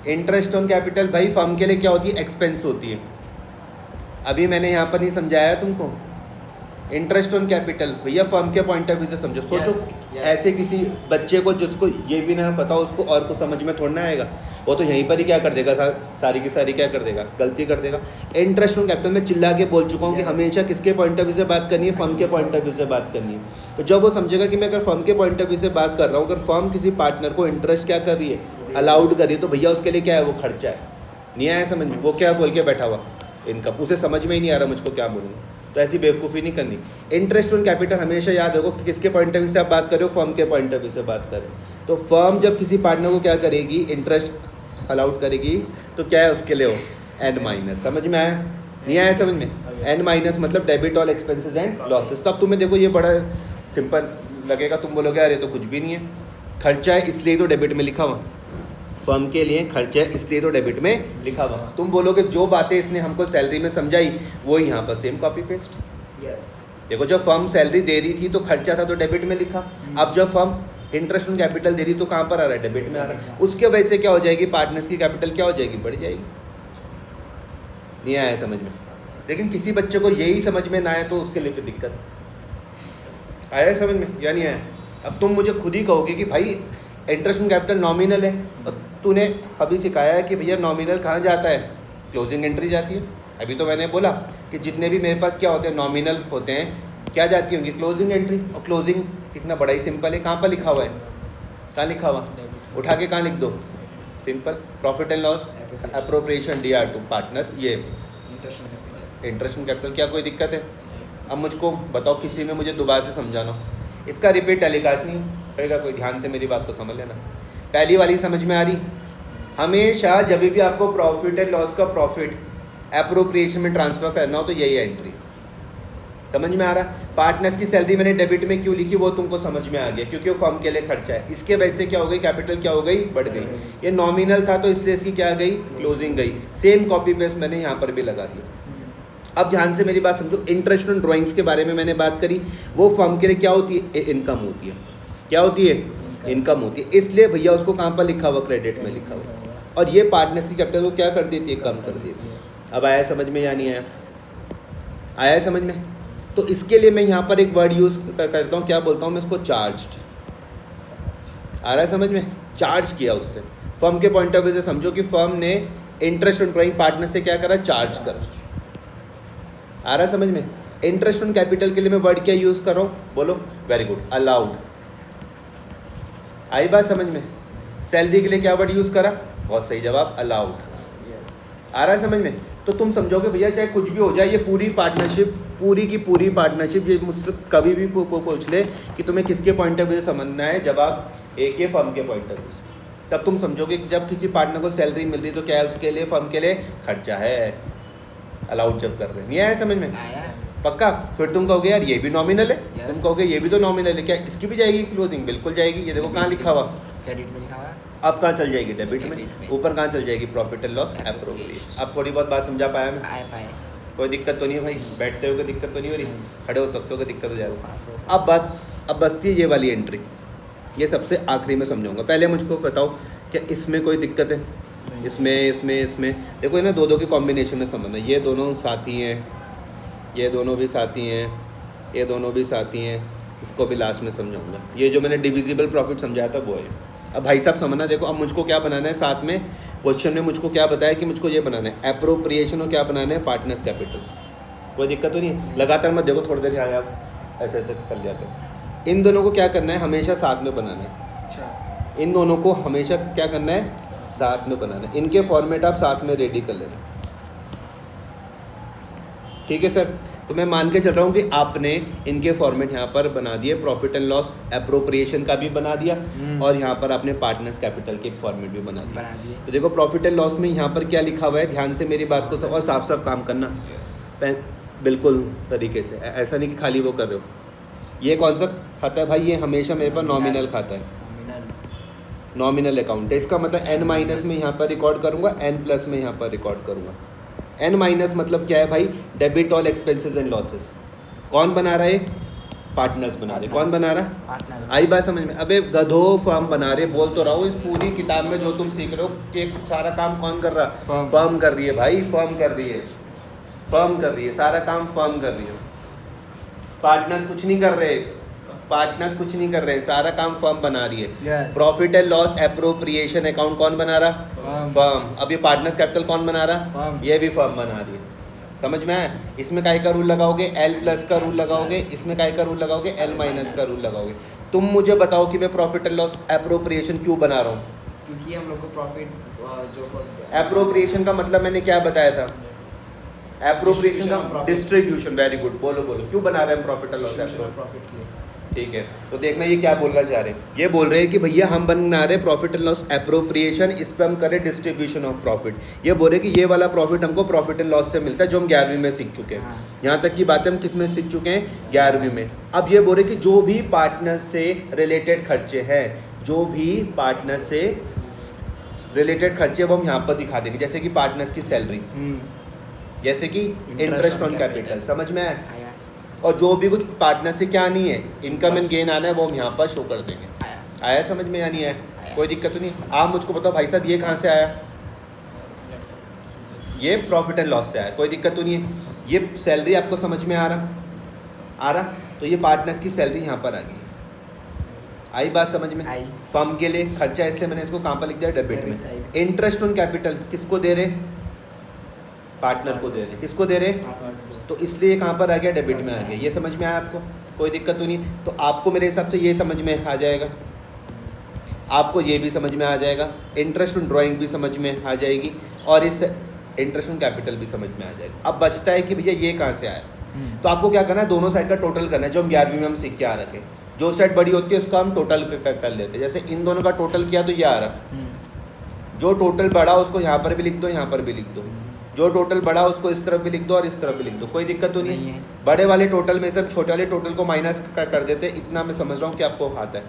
इंटरेस्ट ऑन कैपिटल भाई फर्म के लिए क्या होती है, एक्सपेंस होती है। अभी मैंने यहाँ पर नहीं समझाया तुमको। इंटरेस्ट ऑन कैपिटल भैया फर्म के पॉइंट ऑफ व्यू से समझो। सोचो ऐसे किसी बच्चे को जिसको ये भी ना पता, उसको और को समझ में थोड़ा ना आएगा, वो तो यहीं पर ही क्या कर देगा, सारी की सारी क्या कर देगा, गलती कर देगा। इंटरेस्ट ऑन कैपिटल में चिल्ला के बोल चुका हूँ कि हमेशा किसके पॉइंट ऑफ व्यू से बात करनी है, फर्म के पॉइंट ऑफ व्यू से बात करनी है। तो जब वो समझेगा कि मैं अगर फर्म के पॉइंट ऑफ व्यू से बात कर रहा हूँ, अगर फर्म किसी पार्टनर को इंटरेस्ट क्या कर रही है, अलाउड कर रही है, तो भैया उसके लिए क्या है, वो खर्चा है। नहीं आया समझ में? वो क्या बोल के बैठा हुआ, इनकम, उसे समझ में ही नहीं आ रहा मुझको क्या बोलूँ। तो ऐसी बेवकूफ़ी नहीं करनी। इंटरेस्ट ऑन कैपिटल हमेशा याद रखो कि किसके पॉइंट ऑफ व्यू से आप बात कर रहे हो, फर्म के पॉइंट ऑफ व्यू से बात करें। तो फर्म जब किसी पार्टनर को क्या करेगी, इंटरेस्ट अलाउड करेगी, तो क्या है उसके लिए हो, एन माइनस। समझ में आया? नहीं आया समझ में? एन माइनस मतलब debit all expenses and losses. तब तुम्हें देखो ये बड़ा सिंपल लगेगा, तुम बोलोगे अरे तो कुछ भी नहीं है, खर्चा है इसलिए तो डेबिट में लिखा हुआ, फर्म के लिए खर्चा है इसलिए तो डेबिट में लिखा हुआ। तुम बोलोगे जो बातें इसने हमको सैलरी में समझाई वो यहाँ पर सेम कॉपी पेस्ट। यस। देखो जब फर्म सैलरी दे रही थी तो खर्चा था तो डेबिट में लिखा, अब जब फर्म इंटरेस्ट ऑन कैपिटल दे रही तो कहाँ पर आ रहा है, डेबिट में आ रहा है। उसके वजह से क्या हो जाएगी, पार्टनर्स की कैपिटल क्या हो जाएगी, बढ़ जाएगी। नहीं आया समझ में? लेकिन किसी बच्चे को यही समझ में ना आए तो उसके लिए फिर दिक्कत आया समझ में या नहीं आया? अब तुम मुझे खुद ही कहोगे कि भाई इंटरेस्ट ऑन कैपिटल नॉमिनल है, और तूने अभी सिखाया है कि भैया नॉमिनल कहाँ जाता है, क्लोजिंग एंट्री जाती है। अभी तो मैंने बोला कि जितने भी मेरे पास क्या होते हैं, नॉमिनल होते हैं, क्या जाती होंगी, क्लोजिंग एंट्री। और क्लोजिंग कितना बड़ा ही सिंपल है, कहाँ पर लिखा हुआ है, कहाँ लिखा हुआ, उठा के कहाँ लिख दो, simple, profit and loss appropriation DR to partners, ये इंटरेस्ट ऑन कैपिटल। क्या कोई दिक्कत है? अब मुझको बताओ, किसी में मुझे दोबारा से समझाना, इसका रिपीट टेलीकास्ट नहीं होगा कोई, ध्यान से मेरी बात को समझ लेना। पहली वाली समझ में आ रही? हमेशा जब भी आपको प्रॉफिट एंड लॉस का प्रॉफिट एप्रोप्रिएशन में ट्रांसफ़र करना हो तो यही एंट्री, समझ में आ रहा है? पार्टनर्स की सैलरी मैंने डेबिट में क्यों लिखी वो तुमको समझ में आ गया, क्योंकि वो फर्म के लिए खर्चा है। इसके वजह से क्या हो गई, कैपिटल क्या हो गई, बढ़ गई। ये नॉमिनल था तो इसलिए इसकी क्या गई, क्लोजिंग गई। सेम कॉपी पेस्ट मैंने यहाँ पर भी लगा दिया। अब ध्यान से मेरी बात समझो, इंटरेस्ट ऑन ड्राइंग्स के बारे में मैंने बात करी, वो फर्म के लिए क्या होती है, इनकम होती है। क्या होती है, इनकम होती है। इसलिए भैया उसको कहाँ पर लिखा हुआ, क्रेडिट में लिखा हुआ। और ये पार्टनर्स की कैपिटल को क्या कर देती है, कम कर देती है। अब आया समझ में या नहीं आया, आया है समझ में। तो इसके लिए मैं यहाँ पर एक वर्ड यूज़ करता हूँ, क्या बोलता हूँ मैं इसको, चार्ज्ड। आ रहा है समझ में, चार्ज किया उससे। फर्म के पॉइंट ऑफ व्यू से समझो कि फर्म ने इंटरेस्ट ऑन ड्राइंग पार्टनर से क्या करा, चार्ज करा। आ रहा है समझ में। इंटरेस्ट ऑन कैपिटल के लिए मैं वर्ड क्या यूज़ कर रहा हूँ, बोलो, वेरी गुड, अलाउड। आई बात समझ में। सैलरी के लिए क्या वर्ड यूज़ करा, बहुत सही जवाब, अलाउड। आ रहा है समझ में। तो तुम समझोगे भैया चाहे कुछ भी हो जाए, ये पूरी पार्टनरशिप, पूरी की पूरी पार्टनरशिप, ये मुझसे कभी भी पूछ ले कि तुम्हें किसके पॉइंट ऑफ व्यू से समझना है, जवाब एक ही फर्म के पॉइंट ऑफ व्यू से। तब तुम समझोगे कि जब किसी पार्टनर को सैलरी मिल रही तो क्या है, उसके लिए, फर्म के लिए खर्चा है, अलाउड जब कर रहे हैं। नहीं आया समझ में, पक्का। फिर तुम कहोगे यार ये भी नॉमिनल है, तुम कहोगे ये भी तो नॉमिनल है, क्या इसकी भी जाएगी क्लोजिंग, बिल्कुल जाएगी। ये देखो कहाँ लिखा हुआ, क्रेडिट में लिखा हुआ। अब कहाँ चल जाएगी, डेबिट में। ऊपर कहाँ चल जाएगी, प्रॉफिट एंड लॉस एप्रोप्रिएशन। अब थोड़ी बहुत बात समझा पाया मैं, कोई दिक्कत तो नहीं है भाई, बैठते हो दिक्कत तो नहीं हो रही, खड़े हो सकते हो दिक्कत हो जाएगी। अब बचती है ये वाली एंट्री, ये सबसे आखिरी में समझाऊंगा। पहले मुझको बताओ क्या इसमें कोई दिक्कत है, इसमें देखो ये ना दो के कॉम्बिनेशन में समझना। ये दोनों साथी हैं, ये दोनों भी साथी हैं, ये दोनों भी साथी हैं, इसको भी लास्ट में समझाऊंगा। ये जो मैंने डिविजिबल प्रॉफिट समझाया था वो है। अब भाई साहब समझना, देखो अब मुझको क्या बनाना है, साथ में क्वेश्चन में मुझको क्या बताया कि मुझको ये बनाना है एप्रोप्रिएशन, और क्या बनाना है, पार्टनर्स कैपिटल। कोई दिक्कत तो नहीं है, लगातार मत देखो, थोड़ी देर यहाँ आप ऐसे कर जाते हो। इन दोनों को क्या करना है, हमेशा साथ में बनाना है। इन दोनों को हमेशा क्या करना है, साथ में बनाना है। इनके फॉर्मेट आप साथ में रेडी कर लेना, ठीक है सर। तो मैं मान के चल रहा हूँ कि आपने इनके फॉर्मेट यहाँ पर बना दिए, प्रॉफिट एंड लॉस एप्रोप्रिएशन का भी बना दिया, और यहाँ पर आपने पार्टनर्स कैपिटल के फॉर्मेट भी बना दिया। तो देखो प्रॉफिट एंड लॉस में यहाँ पर क्या लिखा हुआ है, ध्यान से मेरी बात को सब और साफ साफ काम करना बिल्कुल तरीके से, ऐसा नहीं कि खाली वो कर रहे हो। ये कौन सा खाता है भाई, ये हमेशा मेरे पास नॉमिनल खाता है, नॉमिनल अकाउंट है। इसका मतलब एन माइनस में यहाँ पर रिकॉर्ड करूँगा, एन प्लस में यहाँ पर रिकॉर्ड करूँगा। एन माइनस मतलब क्या है भाई, debit all expenses and losses. कौन बना रहा है, पार्टनर्स बना रहे। कौन बना रहा, आई बात समझ में। अबे गधो, फर्म बना रहे, बोल तो रहा हूँ। इस पूरी किताब में जो तुम सीख रहे हो कि सारा काम कौन कर रहा, फर्म कर रही है भाई, फर्म कर रही है, फर्म कर रही है, सारा काम फर्म कर रही है। पार्टनर्स कुछ नहीं कर रहे, पार्टनर्स कुछ नहीं कर रहे, सारा काम फर्म बना रही है। Profit and loss appropriation account कौन बना रहा, फर्म। अब ये पार्टनर्स कैपिटल कौन बना रहा, ये भी फर्म बना रही है। समझ में आया। इसमें काय का रूल लगाओगे, एल प्लस का रूल लगाओगे, इसमें काय का रूल लगाओगे, एल माइनस का रूल लगाओगे। तुम मुझे बताओ कि मैं प्रॉफिट एंड लॉस एप्रोप्रिएशन क्यों बना रहा हूँ, क्योंकि हम लोग को प्रॉफिट जो एप्रोप्रिएशन का मतलब मैंने क्या बताया था, एप्रोप्रिएशन का डिस्ट्रीब्यूशन। वेरी गुड, बोलो बोलो क्यों बना रहे हैं प्रॉफिट एंड लॉस प्रॉफिट। ठीक है, तो देखना ये क्या बोलना चाह रहे हैं। ये बोल रहे हैं कि भैया हम बना रहे प्रॉफिट एंड लॉस एप्रोप्रिएशन, इस पर हम करें डिस्ट्रीब्यूशन ऑफ प्रॉफिट। ये बोल रहे हैं कि ये वाला प्रॉफिट हमको प्रॉफिट एंड लॉस से मिलता है, जो हम 11वीं में सीख चुके हैं। यहाँ तक की बातें हम किस में सीख चुके हैं, 11वीं में। अब ये बोल रहे हैं कि जो भी पार्टनर से रिलेटेड खर्चे हैं, जो भी पार्टनर से रिलेटेड खर्चे वो हम यहाँ पर दिखा देंगे। जैसे कि पार्टनर्स की सैलरी, जैसे कि इंटरेस्ट ऑन कैपिटल, समझ में आया। और जो भी कुछ पार्टनर से क्या नहीं है, इनकम एंड गेन आना है, वो हम यहाँ पर शो कर देंगे। आया समझ में या नहीं आया, कोई दिक्कत तो नहीं। आप मुझको बताओ भाई साहब ये कहाँ से आया, ये प्रॉफिट एंड लॉस से आया, कोई दिक्कत तो नहीं है। ये सैलरी आपको समझ में आ रहा, तो ये पार्टनर्स की सैलरी यहाँ पर आ गई। आई बात समझ में। फर्म के लिए खर्चा, इसलिए मैंने इसको कहाँ पर लिख दिया, डेबिट में। इंटरेस्ट ऑन कैपिटल किसको दे रहे, पार्टनर को दे रहे। किसको दे रहे, तो इसलिए कहाँ पर आ गया, डेबिट में आ गया। ये समझ में आया आपको, कोई दिक्कत तो नहीं। तो आपको मेरे हिसाब से ये समझ में आ जाएगा, आपको ये भी समझ में आ जाएगा, इंटरेस्ट ऑन ड्राइंग भी समझ में आ जाएगी, और इस इंटरेस्ट ऑन कैपिटल भी समझ में आ जाएगा। अब बचता है कि भैया ये कहाँ से आया। तो आपको क्या करना है, दोनों साइड का टोटल करना है, जो हम 11वीं में हम सीख के आ रखे। जो साइड बड़ी होती है उसको हम टोटल कर लेते हैं। जैसे इन दोनों का टोटल किया तो ये आ रहा, जो टोटल बढ़ा उसको यहाँ पर भी लिख दो, यहाँ पर भी लिख दो। जो टोटल बड़ा उसको इस तरफ भी लिख दो और इस तरफ भी लिख दो, कोई दिक्कत तो नहीं नहीं है। है। बड़े वाले टोटल में से हम छोटे वाले टोटल को माइनस कर देते, इतना मैं समझ रहा हूँ कि आपको आता है।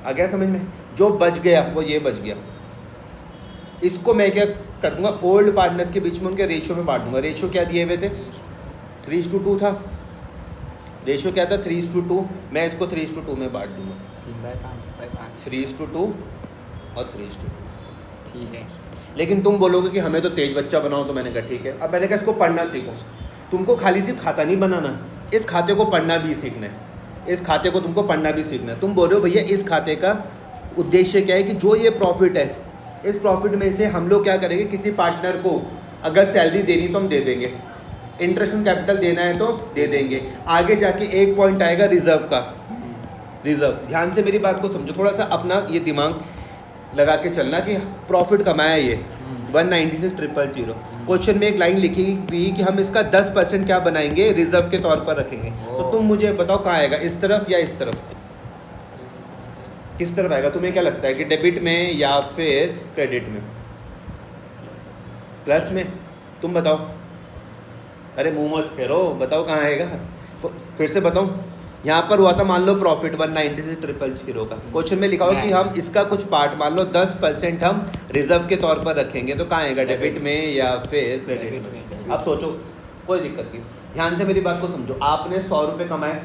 आ गया समझ में? जो बच गया वो ये बच गया। इसको मैं क्या कर दूंगा, ओल्ड पार्टनर्स के बीच में उनके रेशियो में बांट दूंगा। रेशियो क्या दिए हुए थे? 3:2 था। रेशियो क्या था? 3:2। मैं इसको 3:2 में बांट दूंगा। 3/5 3:2 और 3:2। ठीक है। लेकिन तुम बोलोगे कि हमें तो तेज बच्चा बनाओ, तो मैंने कहा ठीक है। अब मैंने कहा इसको पढ़ना सीखो। तुमको खाली सिर्फ खाता नहीं बनाना, इस खाते को पढ़ना भी सीखना है। इस खाते को तुमको पढ़ना भी सीखना है। तुम बोल रहे हो भैया इस खाते का उद्देश्य क्या है कि जो ये प्रॉफिट है, इस प्रॉफिट में से हम लोग क्या करेंगे, किसी पार्टनर को अगर सैलरी देनी तो हम दे देंगे, इंटरेस्ट ऑन कैपिटल देना है तो दे देंगे। आगे जाके एक पॉइंट आएगा रिजर्व का। रिजर्व, ध्यान से मेरी बात को समझो, थोड़ा सा अपना ये दिमाग लगा के चलना कि प्रॉफिट कमाया ये 190 से 000। क्वेश्चन में एक लाइन लिखी हुई कि हम इसका 10% क्या बनाएंगे, रिजर्व के तौर पर रखेंगे। तो तुम मुझे बताओ कहाँ आएगा, इस तरफ या इस तरफ? किस तरफ आएगा? तुम्हें क्या लगता है कि डेबिट में या फिर क्रेडिट में? प्लस में। तुम बताओ। अरे मुंह मत फेरो, बताओ कहाँ आएगा। फिर से बताऊं, यहाँ पर हुआ था मान लो प्रॉफिट 190 से 000 का। क्वेश्चन में लिखा हो कि हम इसका कुछ पार्ट मान लो 10% हम रिजर्व के तौर पर रखेंगे, तो कहाँ आएगा, डेबिट में या फिर क्रेडिट में? अब सोचो, कोई दिक्कत नहीं, ध्यान से मेरी बात को समझो। आपने 100 रुपये कमाए,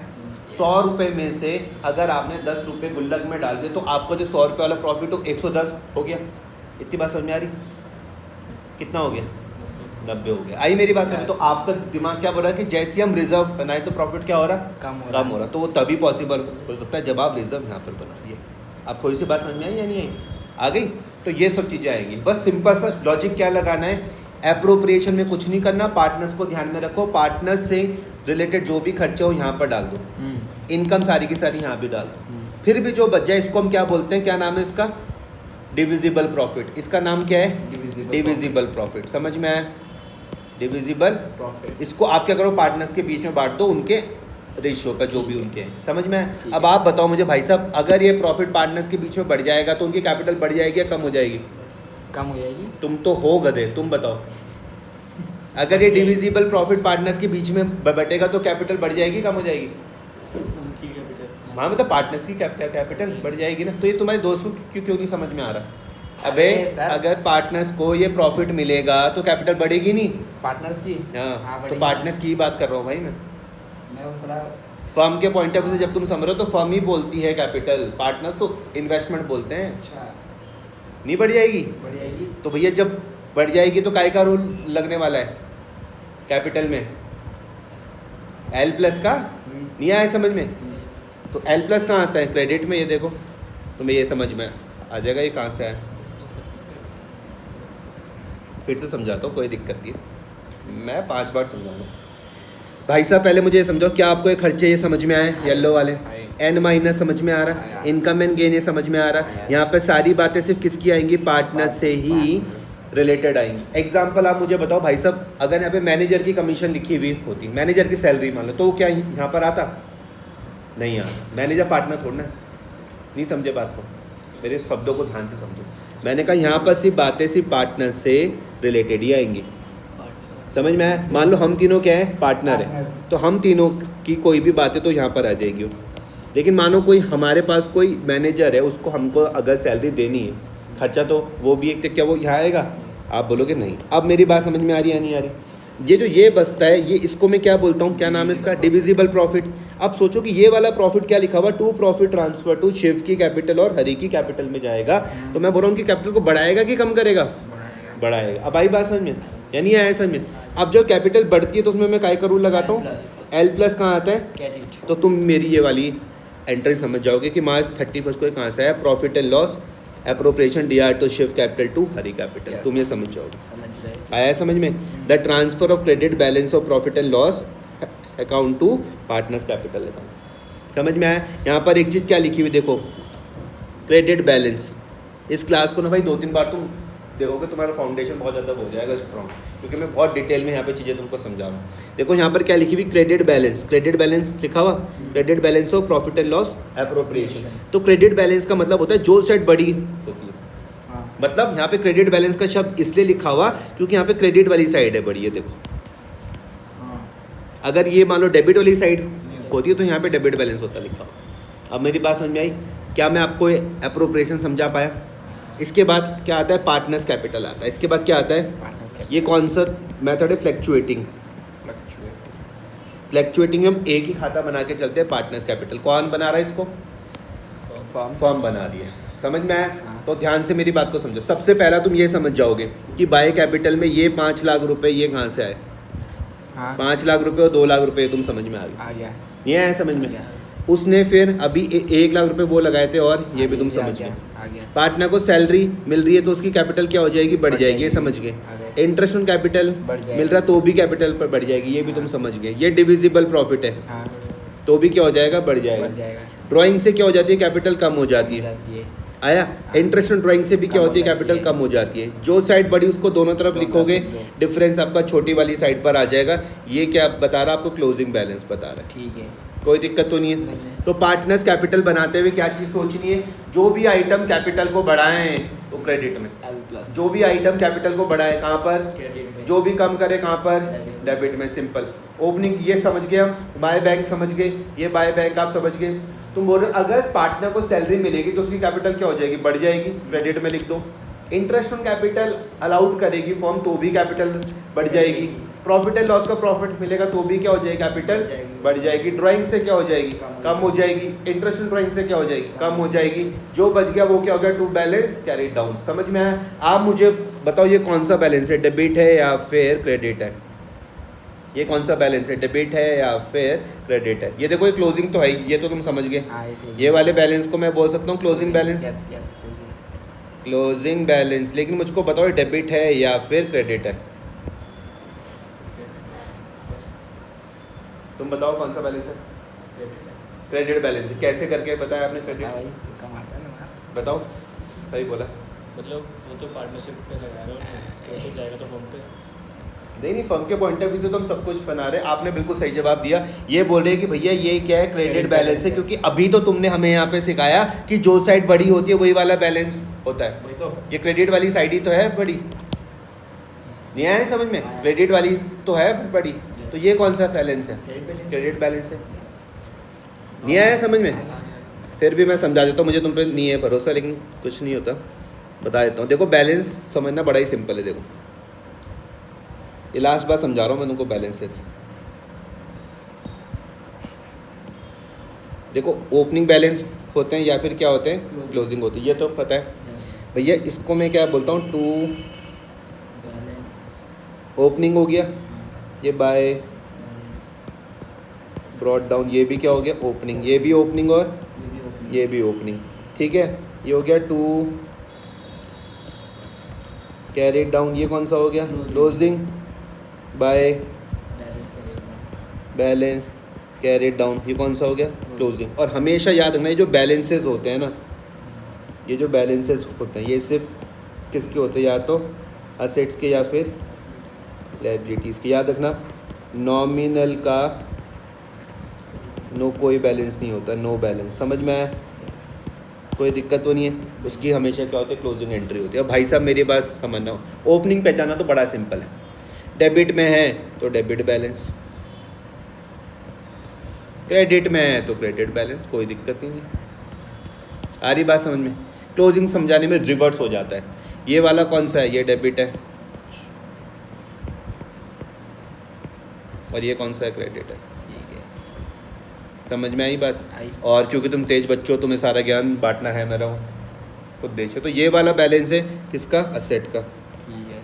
100 रुपये में से अगर आपने 10 रुपये गुल्लक में डाल दिए तो आपका जो 100 रुपये वाला प्रॉफिट हो 110 हो गया। इतनी बात समझ में आ रही? कितना हो गया? 90 हो गया। आई मेरी बात समझ? तो आपका दिमाग क्या बोल रहा है कि जैसे हम रिजर्व बनाए तो प्रॉफिट क्या हो रहा? कम हो रहा। तो वो तभी पॉसिबल हो सकता है जब आप रिजर्व यहाँ पर बनाइए। आप थोड़ी सी बात समझ में आई या नहीं आई? आ गई? तो ये सब चीज़ें आएंगी। बस सिंपल सा लॉजिक क्या लगाना है, एप्रोप्रिएशन में कुछ नहीं करना, पार्टनर्स को ध्यान में रखो, पार्टनर्स से रिलेटेड जो भी खर्चे हो यहाँ पर डाल दो, इनकम सारी की सारी यहाँ भी डाल दो। फिर भी जो बच जाए इसको हम क्या बोलते हैं, क्या नाम है इसका? Divisible profit. इसका नाम क्या है? Divisible profit. समझ में आया? Divisible profit. इसको आप क्या करो, पार्टनर्स के बीच में बांट दो, उनके रेशियो का जो भी उनके हैं। समझ में आया? अब आप बताओ मुझे भाई साहब, अगर ये प्रॉफिट पार्टनर्स के बीच में बढ़ जाएगा तो उनकी कैपिटल बढ़ जाएगी या कम हो जाएगी? कम हो जाएगी। तुम तो हो गधे, तुम बताओ। अगर ये डिविजिबल प्रॉफिट पार्टनर्स के बीच में बटेगा तो कैपिटल बढ़ जाएगी, कम हो जाएगी? उनकी कैपिटल। हाँ मतलब पार्टनर्स की कैपिटल बढ़ जाएगी ना। तो ये तुम्हारे दोस्तों क्यों नहीं समझ में आ रहा? अबे अरे सर, अगर पार्टनर्स को ये प्रॉफिट मिलेगा तो कैपिटल बढ़ेगी नहीं? पार्टनर्स की। हाँ, तो बढ़ेगी। पार्टनर्स की ही बात कर रहा हूँ भाई मैं। मैं वो थोड़ा फर्म के पॉइंट ऑफ व्यू से जब तुम समझ रहे हो तो फर्म ही बोलती है कैपिटल, पार्टनर्स तो इन्वेस्टमेंट बोलते हैं। अच्छा नहीं बढ़ जाएगी? बढ़ जाएगी। तो भैया जब बढ़ जाएगी तो काय का रूल लगने वाला है कैपिटल में? L+ का नहीं आया समझ में? तो L+ कहाँ आता है? क्रेडिट में। ये देखो तुम्हें ये समझ में आ जाएगा ये कहाँ से आया। फिर से समझाता हूँ, कोई दिक्कत नहीं, मैं 5 बार समझाऊंगा। भाई साहब पहले मुझे ये समझाओ, क्या आपको ये खर्चे ये समझ में आए? येलो वाले N- समझ में आ रहा है, इनकम एंड गेन ये समझ में आ रहा है। यहाँ पे सारी बातें सिर्फ किसकी आएंगी? पार्टनर से ही रिलेटेड आएंगी। एग्जाम्पल आप मुझे बताओ भाई साहब, अगर यहाँ पे मैनेजर की कमीशन लिखी हुई होती, मैनेजर की सैलरी मान लो, तो क्या यहाँ पर आता? नहीं आता। मैनेजर पार्टनर थोड़ा ना। नहीं समझे बात को? मेरे शब्दों को ध्यान से समझो। मैंने कहा यहाँ पर सिर्फ बातें सिर्फ पार्टनर से रिलेटेड ही आएंगी। समझ में आया? मान लो हम तीनों क्या है? पार्टनर है, तो हम तीनों की कोई भी बातें तो यहाँ पर आ जाएगी। लेकिन मानो कोई हमारे पास कोई मैनेजर है, उसको हमको अगर सैलरी देनी है, खर्चा तो वो भी एक, क्या वो यहाँ आएगा? आप बोलोगे नहीं। अब मेरी बात समझ में आ रही है नहीं आ रही? ये बचता है, ये इसको मैं क्या बोलता हूँ, क्या नाम है इसका? Divisible profit. अब सोचो कि ये वाला प्रॉफिट क्या लिखा हुआ? To profit transfer to Shiv की कैपिटल और हरी की कैपिटल में जाएगा। तो मैं बोल रहा हूँ कि कैपिटल को बढ़ाएगा कि कम करेगा? बढ़ाएगा। अब आई बात समझ में या नहीं आया समझ में? अब जब कैपिटल बढ़ती है तो उसमें मैं काय का रूल लगाता हूँ? L+ कहाँ आता है? क्रेडिट। तो तुम मेरी ये वाली एंट्री समझ जाओगे कि मार्च 31 को कहाँ से आया? Profit and loss appropriation DR to Shiv capital to Hari capital. तुम ये समझ जाओगे। समझ रहे। आया समझ में? The transfer of credit balance of profit and loss account to partners capital account. समझ में आया? यहाँ पर एक चीज़ क्या लिखी हुई देखो, क्रेडिट बैलेंस। इस क्लास को ना भाई 2-3 बार तुम देखोगे, तुम्हारा फाउंडेशन बहुत ज़्यादा हो जाएगा स्ट्रॉन्ग, क्योंकि मैं बहुत डिटेल में यहाँ पे चीज़ें तुमको समझा रहा हूँ। देखो यहाँ पर क्या लिखी हुई? Credit balance. क्रेडिट बैलेंस लिखा हुआ, credit balance of profit and loss appropriation. तो क्रेडिट बैलेंस का मतलब होता है जो सेट बड़ी होती है मतलब यहाँ पे क्रेडिट बैलेंस का शब्द इसलिए लिखा हुआ क्योंकि यहाँ पे क्रेडिट वाली साइड है बड़ी, ये देखो। हाँ अगर ये मान लो डेबिट वाली साइड होती है तो यहाँ पे डेबिट बैलेंस होता लिखा हुआ। अब मेरी बात समझ में आई? क्या मैं आपको अप्रोप्रिएशन समझा पाया? इसके बाद क्या आता है? पार्टनर्स कैपिटल आता है। इसके बाद क्या आता है? पार्टनर्स ये कौन सा मेथड है? फ्लैक्चुएटिंग। फ्लैक्चुएटिंग में हम एक ही खाता बना के चलते हैं, पार्टनर्स कैपिटल। कौन बना रहा है इसको? फर्म बना रही है। समझ में आया? हाँ। तो ध्यान से मेरी बात को समझो। सबसे पहला तुम ये समझ जाओगे कि बाय कैपिटल में ये 5 लाख रुपए ये कहाँ से आए? हाँ 5 लाख रुपए और 2 लाख रुपए तुम समझ में आ गए? आ गया ये आया समझ आ में? गया उसने फिर अभी 1 लाख रुपए वो लगाए थे और ये भी तुम आ समझ गया, गए। आ गया पार्टनर को सैलरी मिल रही है तो उसकी कैपिटल क्या हो जाएगी? बढ़ जाएगी, ये समझ गए। आ गया। इंटरेस्ट ऑन कैपिटल बढ़ जाएगी। मिल रहा तो भी कैपिटल पर बढ़ जाएगी, ये भी तुम समझ गए। ये डिविजिबल प्रॉफिट है हाँ तो भी क्या हो जाएगा? बढ़ बढ़ जाएगा। जाएगा ड्राइंग से क्या हो जाती है? कैपिटल कम हो जाती है। जाती है आया? इंटरेस्ट ऑन ड्राइंग से भी क्या कम हो होती है? जाती कैपिटल है। कम हो जाती है। जो साइड बड़ी उसको दोनों तरफ दोनों लिखोगे, तरफ लिखो। डिफरेंस आपका छोटी वाली साइड पर आ जाएगा। ये क्या बता रहा है? आपको क्लोजिंग बैलेंस बता रहा है। ठीक है कोई दिक्कत तो नहीं है? नहीं। तो पार्टनर्स कैपिटल बनाते हुए क्या चीज़ सोचनी है? जो भी आइटम कैपिटल को बढ़ाएं तो क्रेडिट में, एल प्लस जो भी आइटम कैपिटल को बढ़ाए कहाँ पर? क्रेडिट में, जो भी कम करे कहाँ पर? Debit। डेबिट में। सिंपल। ओपनिंग ये समझ गए हम। बाय बैंक समझ गए, ये बाय बैंक आप समझ गए। तुम बोल रहे हो अगर पार्टनर को सैलरी मिलेगी तो उसकी कैपिटल क्या हो जाएगी? बढ़ जाएगी, क्रेडिट में लिख दो। इंटरेस्ट ऑन कैपिटल अलाउड करेगी फॉर्म तो भी कैपिटल बढ़ जाएगी। प्रॉफिट एंड लॉस का प्रॉफिट मिलेगा तो भी क्या हो जाएगी? कैपिटल बढ़ जाएगी। बढ़ जाएगी। ड्राइंग से क्या हो जाएगी? कम कम हो जाएगी। इंटरेस्ट ऑन ड्राइंग से क्या हो जाएगी? कम हो जाएगी। जो बच गया वो क्या हो गया? To balance carry down. समझ में आया? आप मुझे बताओ ये कौन सा बैलेंस है? डेबिट है या फिर क्रेडिट है? ये कौन सा बैलेंस है? डेबिट है या फिर क्रेडिट है? ये देखो ये क्लोजिंग तो है ही, ये तो तुम समझ गए। हाँ ये वाले बैलेंस को मैं बोल सकता हूँ closing balance. Yes yes closing balance. लेकिन मुझको बताओ डेबिट है या फिर क्रेडिट है? तुम बताओ कौन सा बैलेंस है? क्रेडिट बैलेंस है। कैसे करके बताया आपने क्रेडिट? भाई कमाता है ना बताओ। सही बोला। मतलब वो तो पार्टनरशिप पे लगा रहे हो तो जाएगा तो फॉर्म पे। नहीं फर्म के पॉइंट ऑफ व्यू से तो हम सब कुछ बना रहे हैं। आपने बिल्कुल सही जवाब दिया। ये बोल रहे हैं कि भैया ये क्या है? क्रेडिट Credit बैलेंस balance है, है। क्योंकि अभी तो तुमने हमें यहाँ पे सिखाया कि जो साइड बड़ी होती है वही वाला बैलेंस होता है। वही तो ये क्रेडिट वाली साइड ही तो है बड़ी। नहीं आया समझ में? हाँ। क्रेडिट वाली तो है बड़ी, तो ये कौन सा बैलेंस है? क्रेडिट बैलेंस क्रेडिट बैलेंस है। नहीं आया समझ में? फिर भी मैं समझा देता हूँ, मुझे तुम पे नहीं है भरोसा, लेकिन कुछ नहीं होता, बता देता हूँ। देखो बैलेंस समझना बड़ा ही सिंपल है। देखो ये लास्ट बार समझा रहा हूँ मैं तुमको बैलेंसेस। देखो ओपनिंग बैलेंस होते हैं या फिर क्या होते हैं? क्लोजिंग होती है, ये तो पता है भैया। इसको मैं क्या बोलता हूँ? टू बैलेंस ओपनिंग हो गया, ये बाय ब्रॉड डाउन, ये भी क्या हो गया? ओपनिंग। ये भी ओपनिंग और ये भी ओपनिंग। ठीक है, ये हो गया टू कैरी डाउन। ये कौन सा हो गया? Closing by balance carry down. ये कौन सा हो गया? क्लोजिंग। और हमेशा याद रखना ये जो बैलेंसेस होते हैं ना, ये जो बैलेंसेस होते हैं ये सिर्फ किसके होते हैं? या तो असेट्स के या फिर लायबिलिटीज़ के। याद रखना नॉमिनल का नो कोई बैलेंस नहीं होता, नो बैलेंस। समझ में आया? कोई दिक्कत तो नहीं है? उसकी हमेशा क्या होती है? क्लोजिंग एंट्री होती है। अब भाई साहब मेरी बात समझना, ओपनिंग पहचाना तो बड़ा सिंपल है। डेबिट में है तो डेबिट बैलेंस, क्रेडिट में है तो क्रेडिट बैलेंस, कोई दिक्कत नहीं है। आ रही बात समझ में? क्लोजिंग समझाने में रिवर्स हो जाता है। ये वाला कौन सा है? ये डेबिट है, और ये कौन सा है? क्रेडिट है। ठीक है समझ में आई बात? आई। और क्योंकि तुम तेज बच्चों, तुम्हें सारा ज्ञान बांटना है मेरा उद्देश्य। तो ये वाला बैलेंस है किसका? असेट का। ठीक है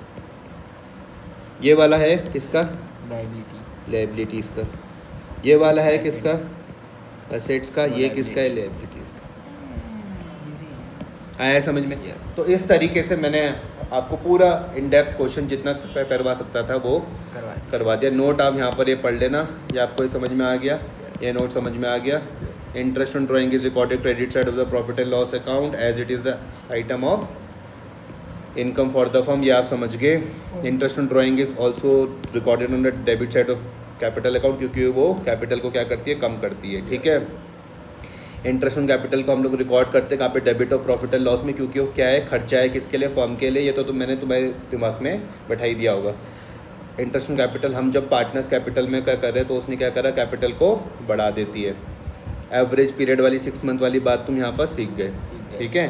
ये वाला है किसका? लायबिलिटी लायबिलिटीज़ का। ये वाला है Assets। किसका? असेट्स का। ये किसका है? लायबिलिटीज़ का। आया समझ में? Yes। तो इस तरीके से मैंने आपको पूरा इन डेप्थ क्वेश्चन जितना करवा सकता था वो करवा दिया। नोट आप यहाँ पर ये पढ़ लेना, ये आपको ये समझ में आ गया? ये नोट समझ में आ गया? Interest on drawing is recorded credit side of the profit and loss account as it is the item of income for the firm, ये आप समझ गए। Interest on drawing is also recorded on the debit side of capital account, क्योंकि वो capital को क्या करती है? कम करती है। ठीक है। इंटरेस्ट ऑन कैपिटल को हम लोग रिकॉर्ड करते हैं कहाँ पे, डेबिट और प्रॉफिट एंड लॉस में, क्योंकि वो क्या है, खर्चा है किसके लिए, फर्म के लिए। ये तो मैंने तुम्हारे दिमाग में बैठा ही दिया होगा। इंटरेस्ट ऑन कैपिटल हम जब पार्टनर्स कैपिटल में क्या कर रहे हैं तो उसने क्या करा, कैपिटल को बढ़ा देती है। एवरेज पीरियड वाली 6 मंथ वाली बात तुम यहाँ पर सीख गए, ठीक है।